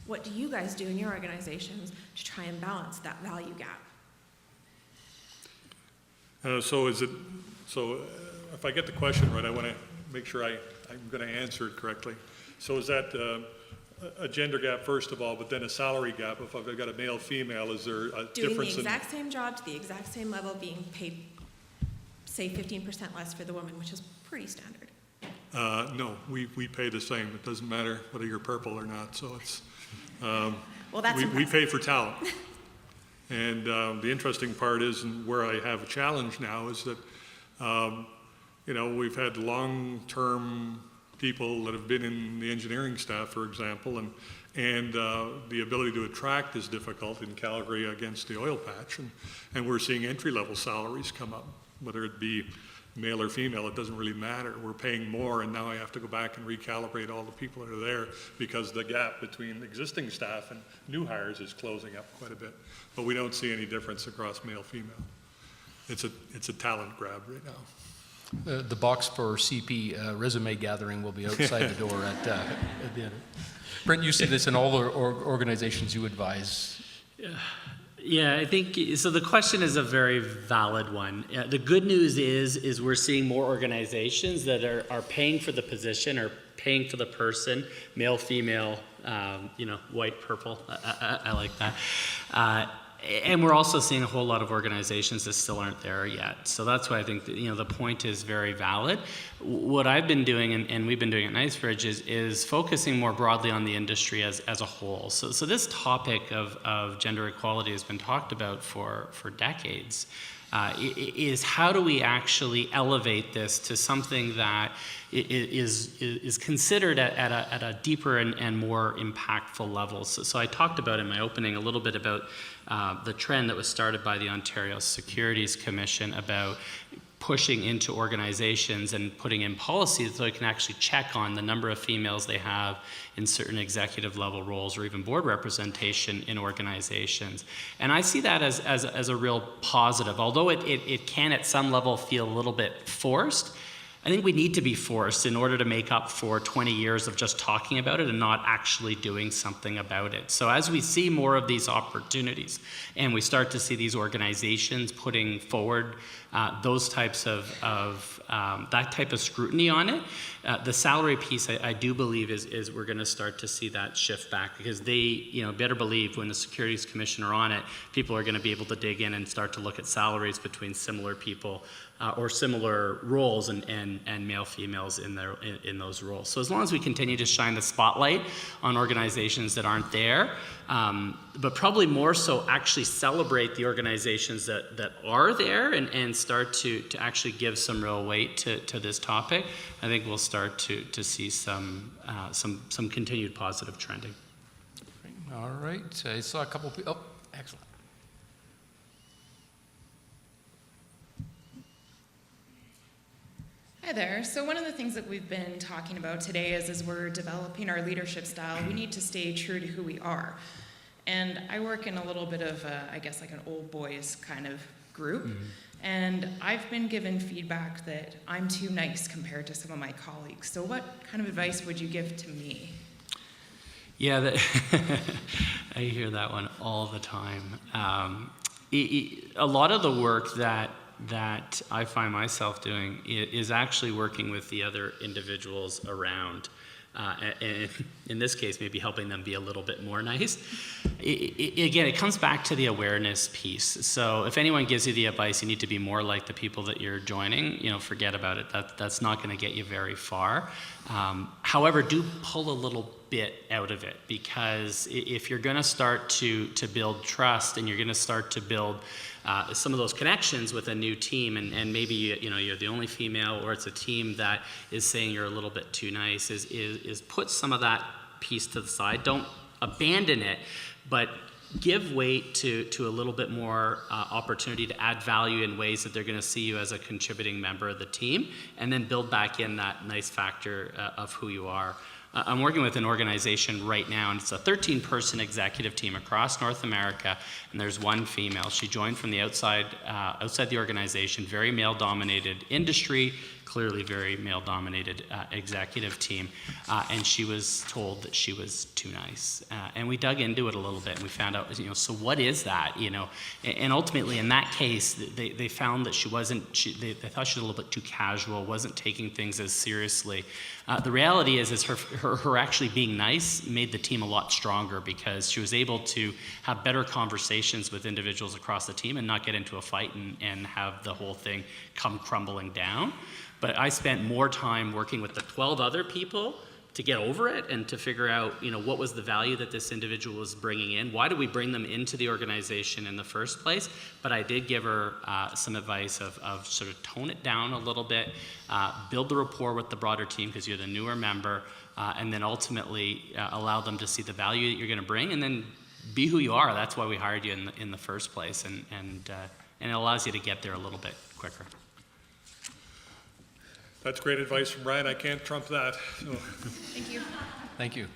What do you guys do in your organizations to try and balance that value gap? So if I get the question right, I want to make sure I'm going to answer it correctly. So is that a gender gap first of all, but then a salary gap? If I've got a male, female, is there a Doing difference the exact same job to the exact same level, being paid, say, 15% less for the woman, which is pretty standard. No, we pay the same. It doesn't matter whether you're purple or not. So it's Well, that's we pay for talent. And the interesting part is, and where I have a challenge now, is that you know, we've had long-term people that have been in the engineering staff, for example, and the ability to attract is difficult in Calgary against the oil patch, and we're seeing entry-level salaries come up, whether it be male or female, it doesn't really matter. We're paying more, and now I have to go back and recalibrate all the people that are there because the gap between existing staff and new hires is closing up quite a bit. But we don't see any difference across male, female. It's a talent grab right now. The box for CP resume gathering will be outside the door at the end. Brent, you see this in all the organizations you advise. Yeah, I think, so the question is a very valid one. The good news is we're seeing more organizations that are paying for the position or paying for the person, male, female, you know, white, purple, I like that. And we're also seeing a whole lot of organizations that still aren't there yet. So that's why I think that, you know, the point is very valid. What I've been doing, and we've been doing at Knightsbridge, is focusing more broadly on the industry as a whole. So this topic of gender equality has been talked about for decades. Is how do we actually elevate this to something that is considered at a deeper and more impactful level. So I talked about in my opening a little bit about the trend that was started by the Ontario Securities Commission about pushing into organizations and putting in policies so they can actually check on the number of females they have in certain executive level roles or even board representation in organizations. And I see that as a real positive. Although it can at some level feel a little bit forced, I think we need to be forced in order to make up for 20 years of just talking about it and not actually doing something about it. So as we see more of these opportunities and we start to see these organizations putting forward those types of that type of scrutiny on it, the salary piece I do believe is we're going to start to see that shift back, because they, better believe when the Securities Commission are on it, people are going to be able to dig in and start to look at salaries between similar people or similar roles and male females in those roles. So as long as we continue to shine the spotlight on organizations that aren't there, but probably more so actually celebrate the organizations that are there and start to actually give some real weight to this topic, I think we'll start to see some continued positive trending. All right, I saw a couple people. Oh, excellent. Hi there. So one of the things that we've been talking about today is as we're developing our leadership style, we need to stay true to who we are. And I work in a little bit of, I guess, like an old boys kind of group. Mm-hmm. And I've been given feedback that I'm too nice compared to some of my colleagues. So what kind of advice would you give to me? Yeah, I hear that one all the time. A lot of the work that I find myself doing is actually working with the other individuals around. And in this case, maybe helping them be a little bit more nice. Again, it comes back to the awareness piece. So if anyone gives you the advice, you need to be more like the people that you're joining, forget about it. That's not going to get you very far. However, do pull a little bit out of it, because if you're going to start to build trust and you're going to start to build some of those connections with a new team, and maybe you're the only female, or it's a team that is saying you're a little bit too nice, is put some of that piece to the side. Don't abandon it, but give weight to a little bit more opportunity to add value in ways that they're going to see you as a contributing member of the team, and then build back in that nice factor of who you are. I'm working with an organization right now, and it's a 13-person executive team across North America, and there's one female. She joined from the outside the organization, very male-dominated industry, clearly very male-dominated executive team, and she was told that she was too nice. And we dug into it a little bit, and we found out, so what is that, And ultimately, in that case, they found that she wasn't, they thought she was a little bit too casual, wasn't taking things as seriously. The reality is her actually being nice made the team a lot stronger, because she was able to have better conversations with individuals across the team and not get into a fight and have the whole thing come crumbling down. But I spent more time working with the 12 other people to get over it and to figure out, what was the value that this individual was bringing in? Why did we bring them into the organization in the first place? But I did give her some advice of sort of tone it down a little bit, build the rapport with the broader team because you're the newer member, and then ultimately allow them to see the value that you're going to bring, and then be who you are. That's why we hired you in the first place, and it allows you to get there a little bit quicker. That's great advice from Bryan. I can't trump that. So. Thank you. Thank you.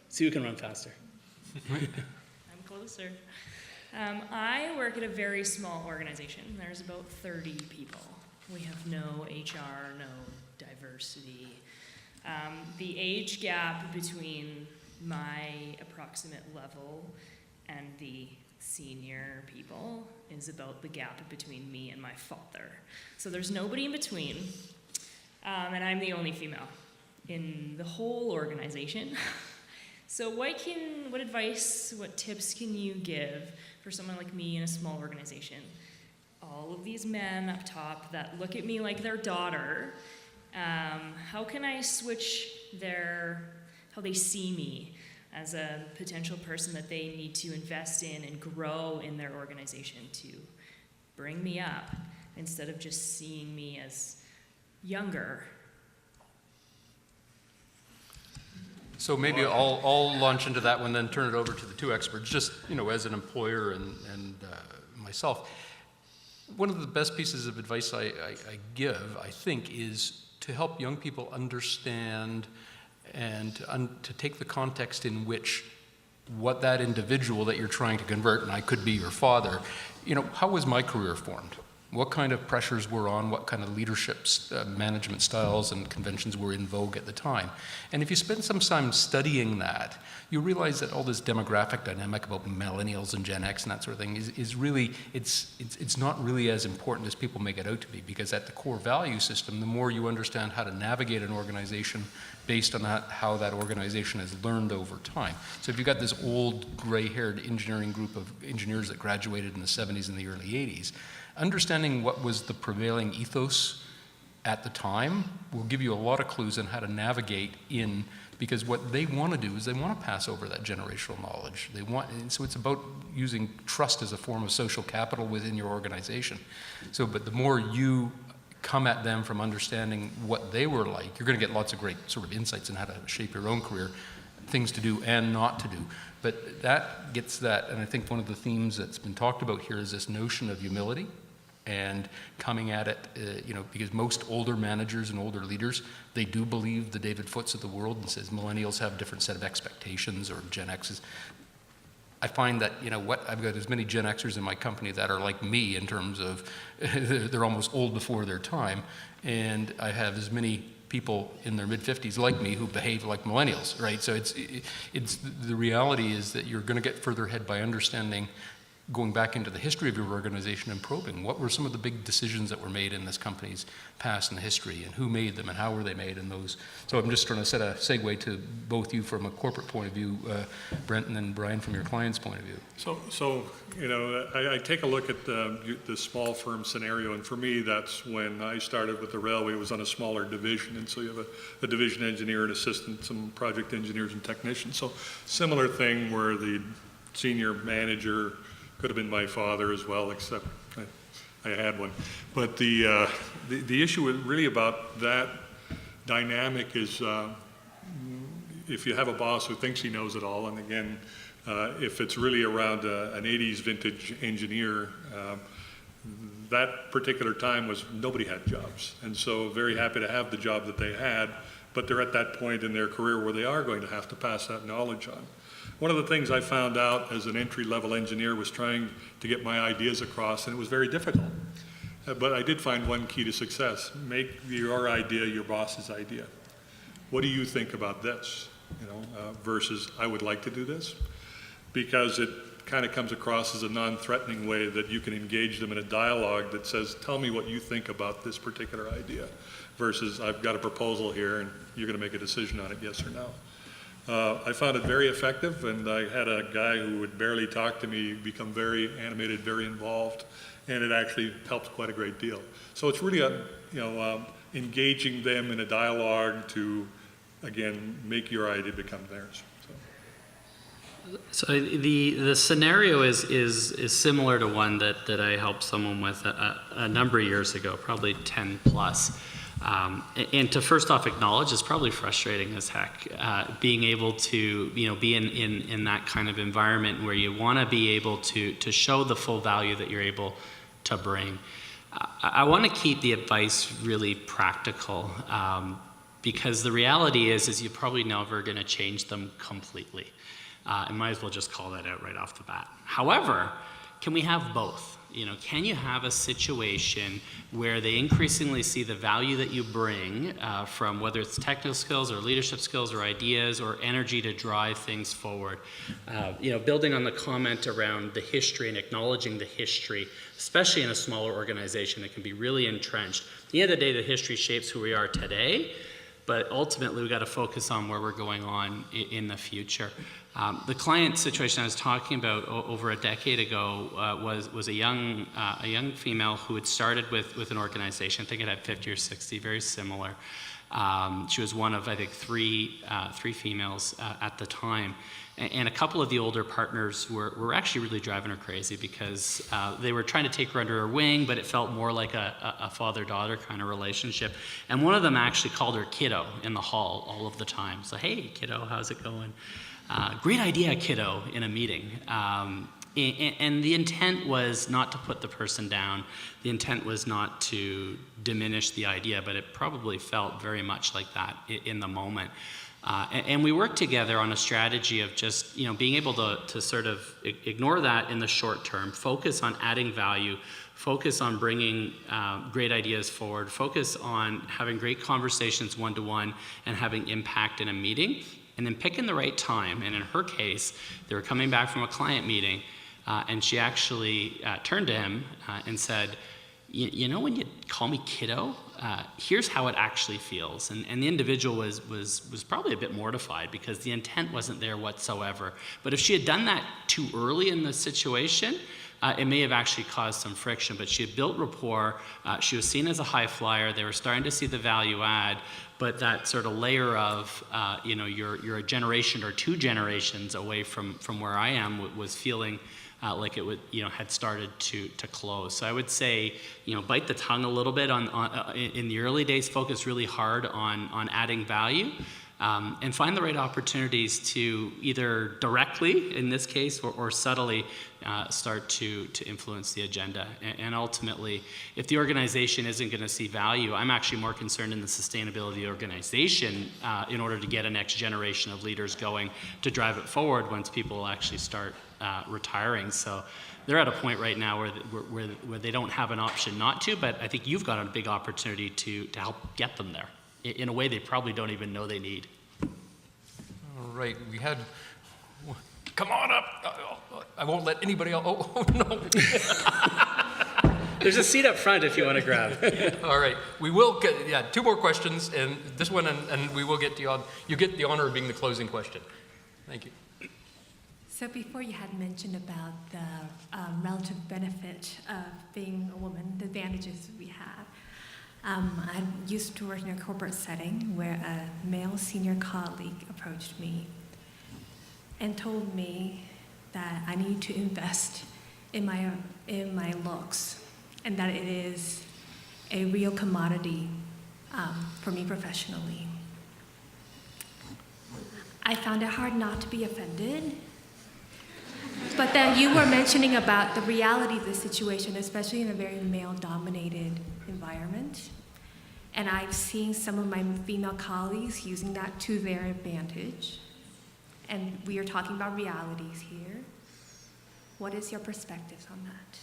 See who can run faster. I'm closer. I work at a very small organization. There's about 30 people. We have no HR, no diversity. The age gap between my approximate level and the senior people is about the gap between me and my father. So there's nobody in between, and I'm the only female in the whole organization. So what advice, what tips can you give for someone like me in a small organization? All of these men up top that look at me like their daughter, how can I switch how they see me as a potential person that they need to invest in and grow in their organization to bring me up instead of just seeing me as younger? So maybe I'll launch into that one, then turn it over to the two experts, just as an employer and myself. One of the best pieces of advice I give, I think, is to help young people understand and to take the context in which what that individual that you're trying to convert, and I could be your father, how was my career formed? What kind of pressures were on? What kind of leadership management styles and conventions were in vogue at the time? And if you spend some time studying that, you realize that all this demographic dynamic about millennials and Gen X and that sort of thing is really, it's not really as important as people make it out to be, because at the core value system, the more you understand how to navigate an organization based on how that organization has learned over time. So if you've got this old gray-haired engineering group of engineers that graduated in the 70s and the early 80s, understanding what was the prevailing ethos at the time will give you a lot of clues on how to navigate in, because what they want to do is they want to pass over that generational knowledge. And so it's about using trust as a form of social capital within your organization. But the more you come at them from understanding what they were like, you're going to get lots of great sort of insights on how to shape your own career, things to do and not to do. But that gets that, and I think one of the themes that's been talked about here is this notion of humility and coming at it, because most older managers and older leaders, they do believe the David Foots of the world and says millennials have a different set of expectations, or Gen X's. I find that, I've got as many Gen Xers in my company that are like me in terms of they're almost old before their time, and I have as many people in their mid-50s like me who behave like millennials, right? So it's the reality is that you're going to get further ahead by understanding, going back into the history of your organization and probing what were some of the big decisions that were made in this company's past and history, and who made them and how were they made, and those. So I'm just trying to set a segue to both you from a corporate point of view, Brent, and then Bryan from your client's point of view. So I take a look at the small firm scenario, and for me, that's when I started with the railway. It was on a smaller division, and so you have a division engineer, an assistant, some project engineers and technicians. So similar thing where the senior manager could have been my father as well, except I had one. But the issue really about that dynamic is if you have a boss who thinks he knows it all, and again, if it's really around an 80s vintage engineer, that particular time was nobody had jobs. And so very happy to have the job that they had, but they're at that point in their career where they are going to have to pass that knowledge on. One of the things I found out as an entry-level engineer was trying to get my ideas across, and it was very difficult. But I did find one key to success. Make your idea your boss's idea. What do you think about this? Versus I would like to do this. Because it kind of comes across as a non-threatening way that you can engage them in a dialogue that says, tell me what you think about this particular idea. Versus I've got a proposal here and you're going to make a decision on it, yes or no. I found it very effective, and I had a guy who would barely talk to me become very animated, very involved, and it actually helped quite a great deal. So it's really engaging them in a dialogue to, again, make your idea become theirs. So the scenario is similar to one that I helped someone with a number of years ago, probably 10 plus. And to first off acknowledge, it's probably frustrating as heck, being able to be in that kind of environment where you want to be able to show the full value that you're able to bring. I want to keep the advice really practical, because the reality is you're probably never going to change them completely. And might as well just call that out right off the bat. However, can we have both? Can you have a situation where they increasingly see the value that you bring from whether it's technical skills or leadership skills or ideas or energy to drive things forward? Building on the comment around the history and acknowledging the history, especially in a smaller organization, it can be really entrenched. At the end of the day, the history shapes who we are today, but ultimately we've got to focus on where we're going on in the future. The client situation I was talking about over a decade ago was a young female who had started with an organization. I think it had 50 or 60, very similar. She was one of, I think, three females at the time. And a couple of the older partners were actually really driving her crazy because they were trying to take her under her wing, but it felt more like a father-daughter kind of relationship. And one of them actually called her kiddo in the hall all of the time. So, hey, kiddo, how's it going? Great idea, kiddo, in a meeting. And the intent was not to put the person down. The intent was not to diminish the idea, but it probably felt very much like that in the moment. And we worked together on a strategy of just, being able to sort of ignore that in the short term, focus on adding value, focus on bringing great ideas forward, focus on having great conversations one-to-one and having impact in a meeting, and then picking the right time. And in her case, they were coming back from a client meeting, and she actually turned to him and said, you know when you call me kiddo, here's how it actually feels. And the individual was probably a bit mortified because the intent wasn't there whatsoever. But if she had done that too early in the situation, it may have actually caused some friction. But she had built rapport. She was seen as a high flyer. They were starting to see the value add. But that sort of layer of, you're a generation or 2 generations away from where I am was feeling like it would, had started to close. So I would say, bite the tongue a little bit in the early days, focus really hard on adding value, and find the right opportunities to either directly, in this case, or subtly start to influence the agenda. And ultimately, if the organization isn't going to see value, I'm actually more concerned in the sustainability of the organization in order to get a next generation of leaders going to drive it forward once people actually start retiring. So they're at a point right now where they don't have an option not to, but I think you've got a big opportunity to help get them there in a way they probably don't even know they need. All right, we had, come on up. I won't let anybody else, oh no. There's a seat up front if you want to grab. All right, we will get, 2 more questions, and this one, and we will get to you on, you get the honor of being the closing question. Thank you. So before you had mentioned about the relative benefit of being a woman, the advantages we have. I used to work in a corporate setting where a male senior colleague approached me and told me that I need to invest in my looks and that it is a real commodity for me professionally. I found it hard not to be offended. But then you were mentioning about the reality of the situation, especially in a very male-dominated environment. And I've seen some of my female colleagues using that to their advantage. And we are talking about realities here. What is your perspectives on that?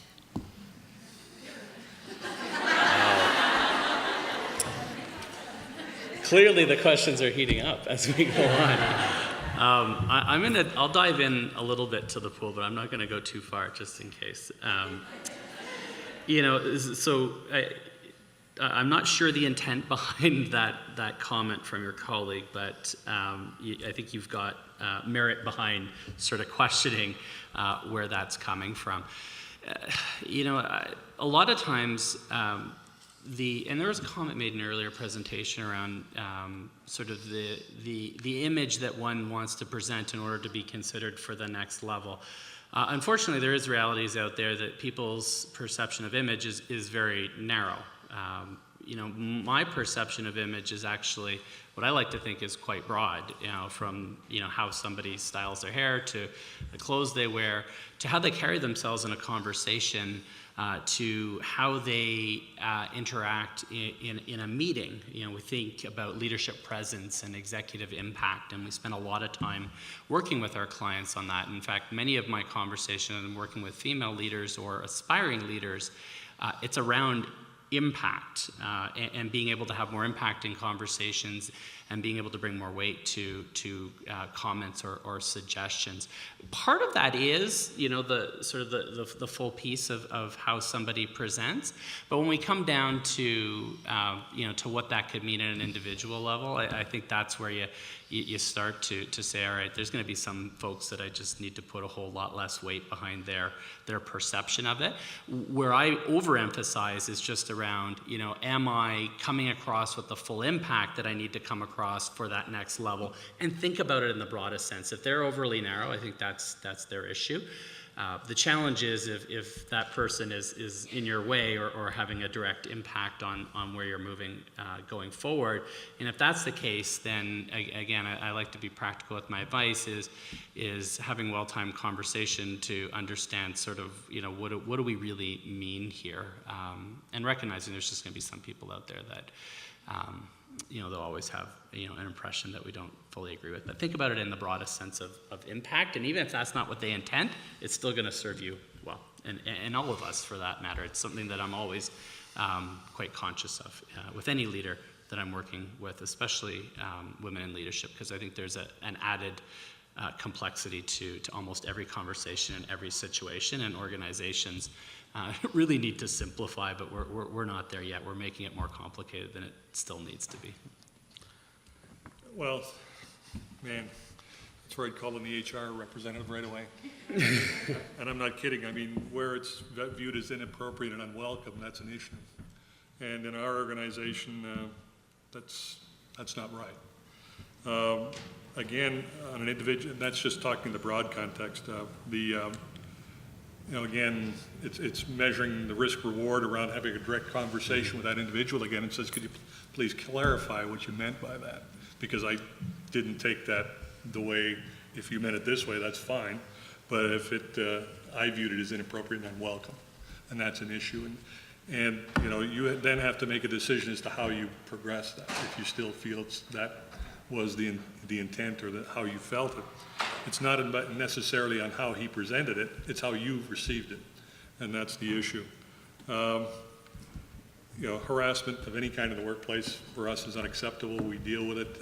Clearly the questions are heating up as we go on. I'll dive in a little bit to the pool, but I'm not going to go too far just in case. I'm not sure the intent behind that comment from your colleague, but I think you've got merit behind sort of questioning where that's coming from. A lot of times, and there was a comment made in an earlier presentation around sort of the image that one wants to present in order to be considered for the next level. Unfortunately, there is realities out there that people's perception of image is very narrow. My perception of image is actually what I like to think is quite broad, from how somebody styles their hair to the clothes they wear to how they carry themselves in a conversation, to how they interact in a meeting. We think about leadership presence and executive impact, and we spend a lot of time working with our clients on that. In fact, many of my conversations, I'm working with female leaders or aspiring leaders, it's around impact and being able to have more impact in conversations and being able to bring more weight to comments or suggestions. Part of that is, the sort of the full piece of how somebody presents. But when we come down to, to what that could mean at an individual level, I think that's where you start to say, all right, there's going to be some folks that I just need to put a whole lot less weight behind their perception of it. Where I overemphasize is just around, am I coming across with the full impact that I need to come across for that next level, and think about it in the broadest sense. If they're overly narrow, I think that's their issue. The challenge is if that person is in your way or having a direct impact on where you're moving going forward. And if that's the case, then again, I like to be practical with my advice is having well-timed conversation to understand sort of, what do we really mean here? And recognizing there's just going to be some people out there that, they'll always have, an impression that we don't fully agree with. But think about it in the broadest sense of impact, and even if that's not what they intend, it's still going to serve you well, and all of us for that matter. It's something that I'm always quite conscious of with any leader that I'm working with, especially women in leadership, because I think there's an added complexity to almost every conversation and every situation, and organizations really need to simplify, but we're not there yet. We're making it more complicated than it still needs to be. Well, man, that's where I'd call in the HR representative right away. And I'm not kidding. I mean, where it's viewed as inappropriate and unwelcome, that's an issue. And in our organization, that's not right. Again, on an individual, that's just talking in the broad context. Again, it's measuring the risk reward around having a direct conversation with that individual again, and says, could you please clarify what you meant by that? Because I didn't take that the way, if you meant it this way, that's fine. But if I viewed it as inappropriate and unwelcome, and that's an issue. And you then have to make a decision as to how you progress that. If you still feel that was the intent or how you felt it. It's not necessarily on how he presented it, it's how you received it. And that's the issue. Harassment of any kind in the workplace for us is unacceptable. We deal with it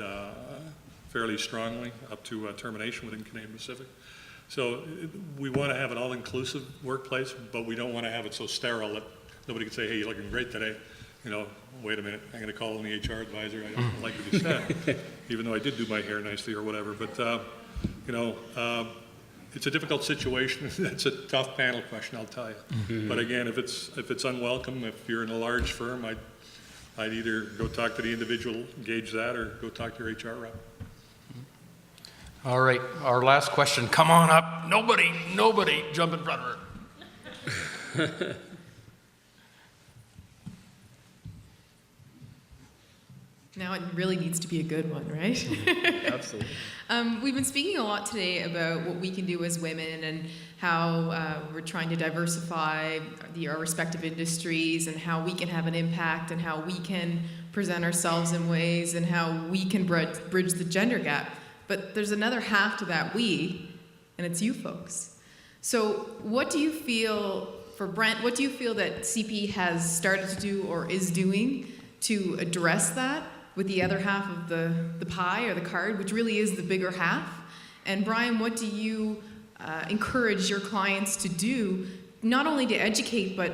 fairly strongly up to termination within Canadian Pacific. So we want to have an all-inclusive workplace, but we don't want to have it so sterile that nobody can say, hey, you're looking great today. Wait a minute, I'm going to call in the HR advisor. I don't like what you said, even though I did do my hair nicely or whatever. But, it's a difficult situation. It's a tough panel question, I'll tell you. Mm-hmm. But again, if it's unwelcome, if you're in a large firm, I'd either go talk to the individual, gauge that, or go talk to your HR rep. All right, our last question. Come on up. Nobody jump in front of her. Now it really needs to be a good one, right? Absolutely. We've been speaking a lot today about what we can do as women and how we're trying to diversify our respective industries and how we can have an impact and how we can present ourselves in ways and how we can bridge the gender gap. But there's another half to that we, and it's you folks. So what do you feel, for Brent, what do you feel that CP has started to do or is doing to address that with the other half of the pie or the card, which really is the bigger half? And Bryan, what do you encourage your clients to do, not only to educate, but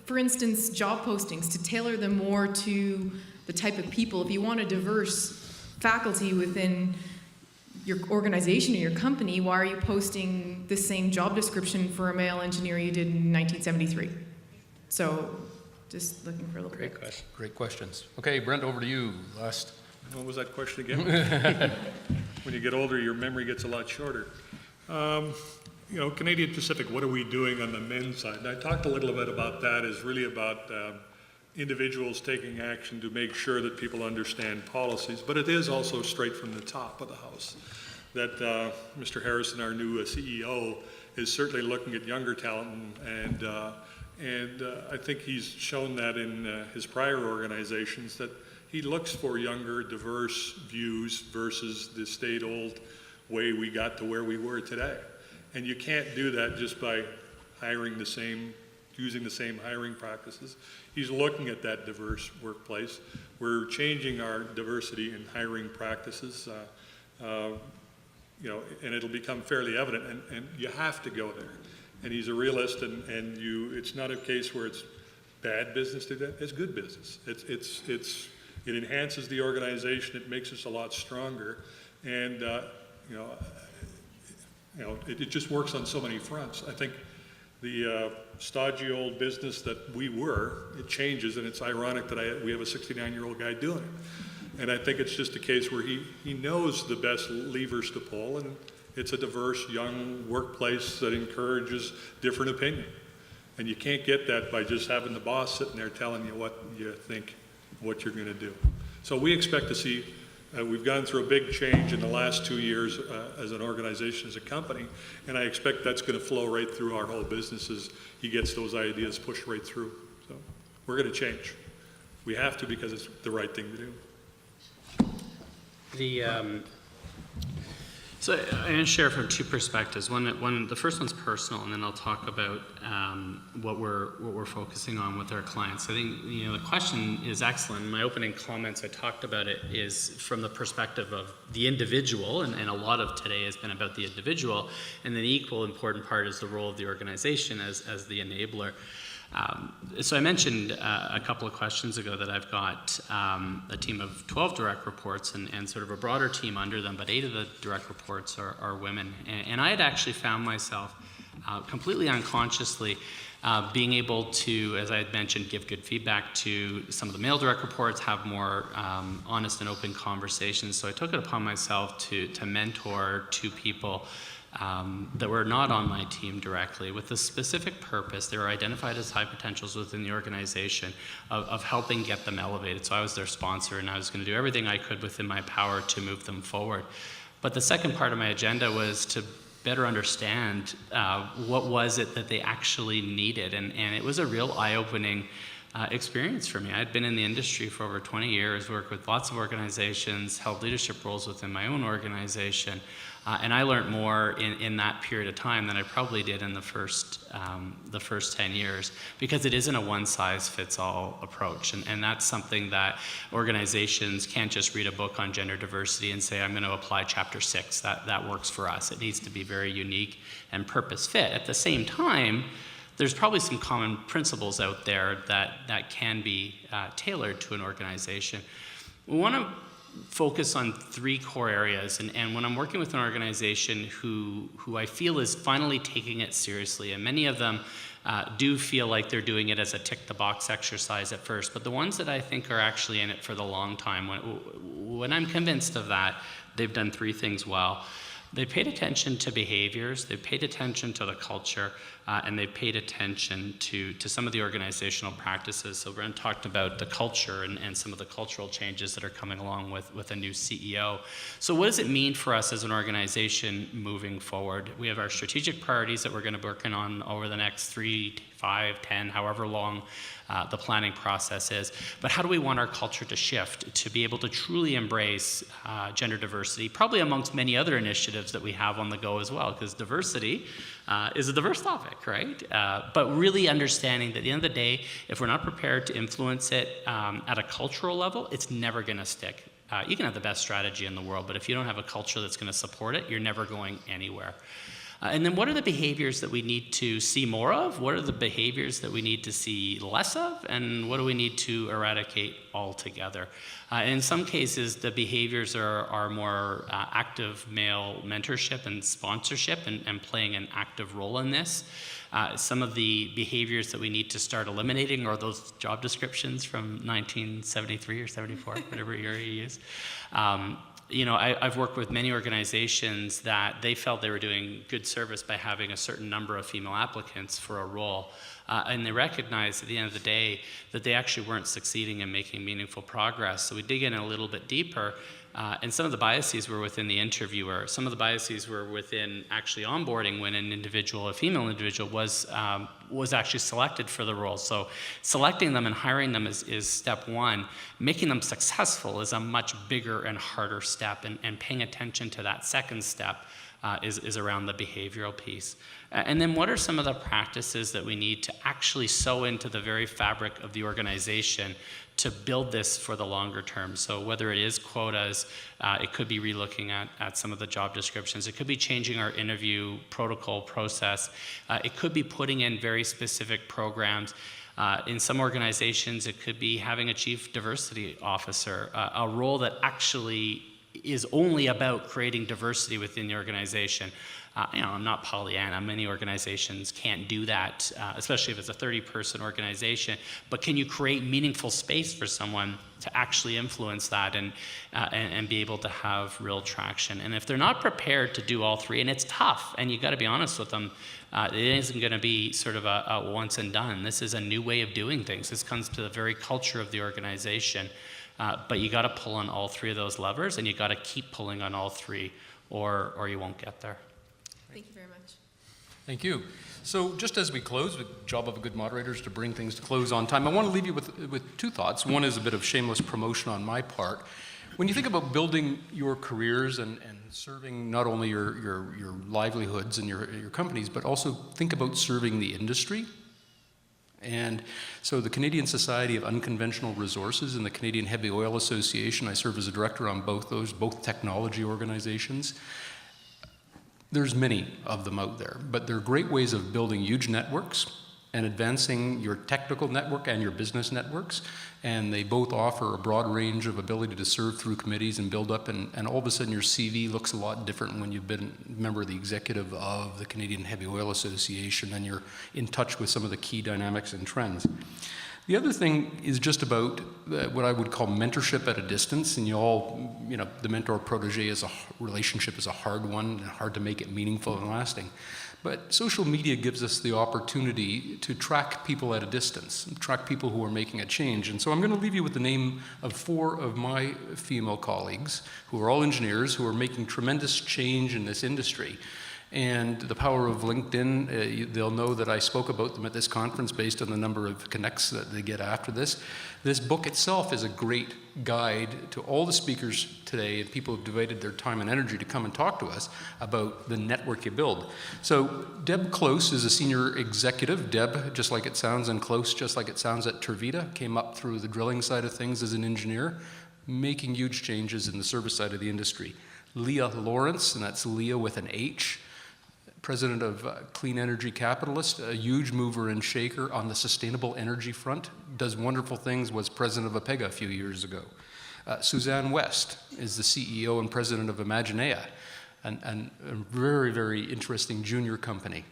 for instance, job postings, to tailor them more to the type of people? If you want a diverse faculty within your organization or your company, why are you posting the same job description for a male engineer you did in 1973? So just looking for a little bit. Question. Great questions. Okay, Brent, over to you. Last. What was that question again? When you get older, your memory gets a lot shorter. Canadian Pacific, what are we doing on the men's side? And I talked a little bit about that, is really about individuals taking action to make sure that people understand policies, but it is also straight from the top of the house. That Mr. Harrison, our new CEO, is certainly looking at younger talent, and I think he's shown that in his prior organizations, that he looks for younger, diverse views versus the state-old way we got to where we were today. And you can't do that just by using the same hiring practices. He's looking at that diverse workplace. We're changing our diversity in hiring practices, and it'll become fairly evident, and you have to go there. And he's a realist, and it's not a case where it's bad business to do that. It's good business. It enhances the organization. It makes us a lot stronger, and it just works on so many fronts. I think the stodgy old business that it changes, and it's ironic that we have a 69-year-old guy doing it. And I think it's just a case where he knows the best levers to pull, It's a diverse, young workplace that encourages different opinion. And you can't get that by just having the boss sitting there telling you what you think, what you're going to do. So we expect to see, we've gone through a big change in the last 2 years as an organization, as a company, and I expect that's going to flow right through our whole business as he gets those ideas pushed right through. So we're going to change. We have to because it's the right thing to do. So I'm going to share from two perspectives. The first one's personal, and then I'll talk about what we're focusing on with our clients. I think the question is excellent. In my opening comments, I talked about it is from the perspective of the individual, and a lot of today has been about the individual, and then the equal important part is the role of the organization as the enabler. So I mentioned a couple of questions ago that I've got a team of 12 direct reports and sort of a broader team under them, but 8 of the direct reports are women. And I had actually found myself completely unconsciously being able to, as I had mentioned, give good feedback to some of the male direct reports, have more honest and open conversations. So I took it upon myself to mentor 2 people that were not on my team directly with the specific purpose. They were identified as high potentials within the organization of helping get them elevated. So I was their sponsor, and I was going to do everything I could within my power to move them forward. But the second part of my agenda was to better understand what was it that they actually needed. And it was a real eye-opening experience for me. I'd been in the industry for over 20 years, worked with lots of organizations, held leadership roles within my own organization, and I learned more in that period of time than I probably did in the first 10 years, because it isn't a one-size-fits-all approach, and that's something that organizations can't just read a book on gender diversity and say, I'm going to apply chapter 6. That works for us. It needs to be very unique and purpose-fit. At the same time, there's probably some common principles out there that can be tailored to an organization. We want to focus on 3 core areas, and when I'm working with an organization who I feel is finally taking it seriously, and many of them do feel like they're doing it as a tick-the-box exercise at first, but the ones that I think are actually in it for the long time, when I'm convinced of that, they've done 3 things well. They paid attention to behaviors, they paid attention to the culture, and they paid attention to some of the organizational practices. So Brent talked about the culture and some of the cultural changes that are coming along with a new CEO. So what does it mean for us as an organization moving forward? We have our strategic priorities that we're going to be working on over the next 3, 5, 10, however long the planning process is. But how do we want our culture to shift to be able to truly embrace gender diversity, probably amongst many other initiatives that we have on the go as well, because diversity is a diverse topic, right? But really understanding that at the end of the day, if we're not prepared to influence it at a cultural level, it's never going to stick. You can have the best strategy in the world, but if you don't have a culture that's going to support it, you're never going anywhere. And then what are the behaviors that we need to see more of? What are the behaviors that we need to see less of? And what do we need to eradicate altogether? In some cases, the behaviors are more active male mentorship and sponsorship and playing an active role in this. Some of the behaviors that we need to start eliminating are those job descriptions from 1973 or 74, whatever year you use. I've worked with many organizations that they felt they were doing good service by having a certain number of female applicants for a role. And they recognized at the end of the day that they actually weren't succeeding in making meaningful progress. So we dig in a little bit deeper. And some of the biases were within the interviewer. Some of the biases were within actually onboarding when an individual, a female individual, was actually selected for the role. So selecting them and hiring them is step one. Making them successful is a much bigger and harder step. And paying attention to that second step is around the behavioral piece. And then what are some of the practices that we need to actually sew into the very fabric of the organization to build this for the longer term? So whether it is quotas, it could be relooking at some of the job descriptions, it could be changing our interview protocol process, it could be putting in very specific programs. In some organizations, it could be having a chief diversity officer, a role that actually is only about creating diversity within the organization. I'm not Pollyanna. Many organizations can't do that, especially if it's a 30-person organization. But can you create meaningful space for someone to actually influence that and be able to have real traction? And if they're not prepared to do all three, and it's tough, and you got to be honest with them, it isn't going to be sort of a once and done. This is a new way of doing things. This comes to the very culture of the organization. But you got to pull on all three of those levers, and you got to keep pulling on all three, or you won't get there. Thank you very much. Thank you. So just as we close, the job of a good moderator is to bring things to close on time. I want to leave you with two thoughts. One is a bit of shameless promotion on my part. When you think about building your careers and serving not only your livelihoods and your companies, but also think about serving the industry. And so the Canadian Society of Unconventional Resources and the Canadian Heavy Oil Association, I serve as a director on both those, both technology organizations. There's many of them out there, but they're great ways of building huge networks and advancing your technical network and your business networks. And they both offer a broad range of ability to serve through committees and build up, and all of a sudden your CV looks a lot different when you've been a member of the executive of the Canadian Heavy Oil Association and you're in touch with some of the key dynamics and trends. The other thing is just about what I would call mentorship at a distance, and the mentor-protege relationship is a hard one and hard to make it meaningful and lasting. But social media gives us the opportunity to track people at a distance, track people who are making a change. And so I'm going to leave you with the name of 4 of my female colleagues, who are all engineers, who are making tremendous change in this industry. And the power of LinkedIn, they'll know that I spoke about them at this conference based on the number of connects that they get after this. This book itself is a great guide to all the speakers today and people who've devoted their time and energy to come and talk to us about the network you build. So Deb Close is a senior executive. Deb, just like it sounds, and Close, just like it sounds, at Tervita, came up through the drilling side of things as an engineer, making huge changes in the service side of the industry. Leah Lawrence, and that's Leah with an H, president of Clean Energy Capitalist, a huge mover and shaker on the sustainable energy front, does wonderful things, was president of APEGA a few years ago. Suzanne West is the CEO and president of Imaginea, and a very, very interesting junior company.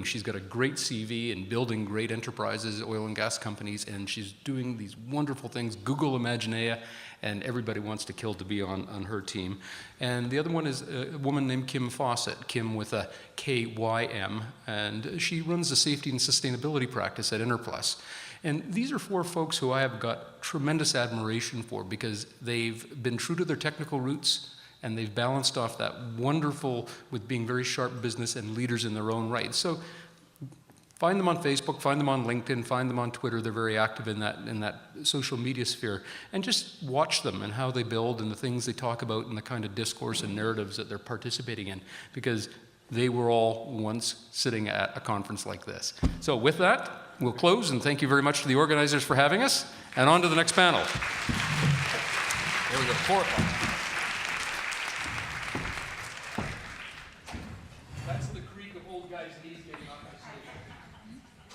She's got a great CV in building great enterprises, oil and gas companies, and she's doing these wonderful things. Google Imaginea, and everybody wants to kill to be on her team. And the other one is a woman named Kim Fawcett, Kim with a K-Y-M, and she runs the safety and sustainability practice at Interplus. And these are 4 folks who I have got tremendous admiration for because they've been true to their technical roots, and they've balanced off that wonderful with being very sharp business and leaders in their own right. So find them on Facebook, find them on LinkedIn, find them on Twitter. They're very active in that social media sphere. And just watch them and how they build and the things they talk about and the kind of discourse and narratives that they're participating in, because they were all once sitting at a conference like this. So with that, we'll close, and thank you very much to the organizers for having us. And on to the next panel. There we go, Portland. That's the creak of old guys' knees getting off the stage.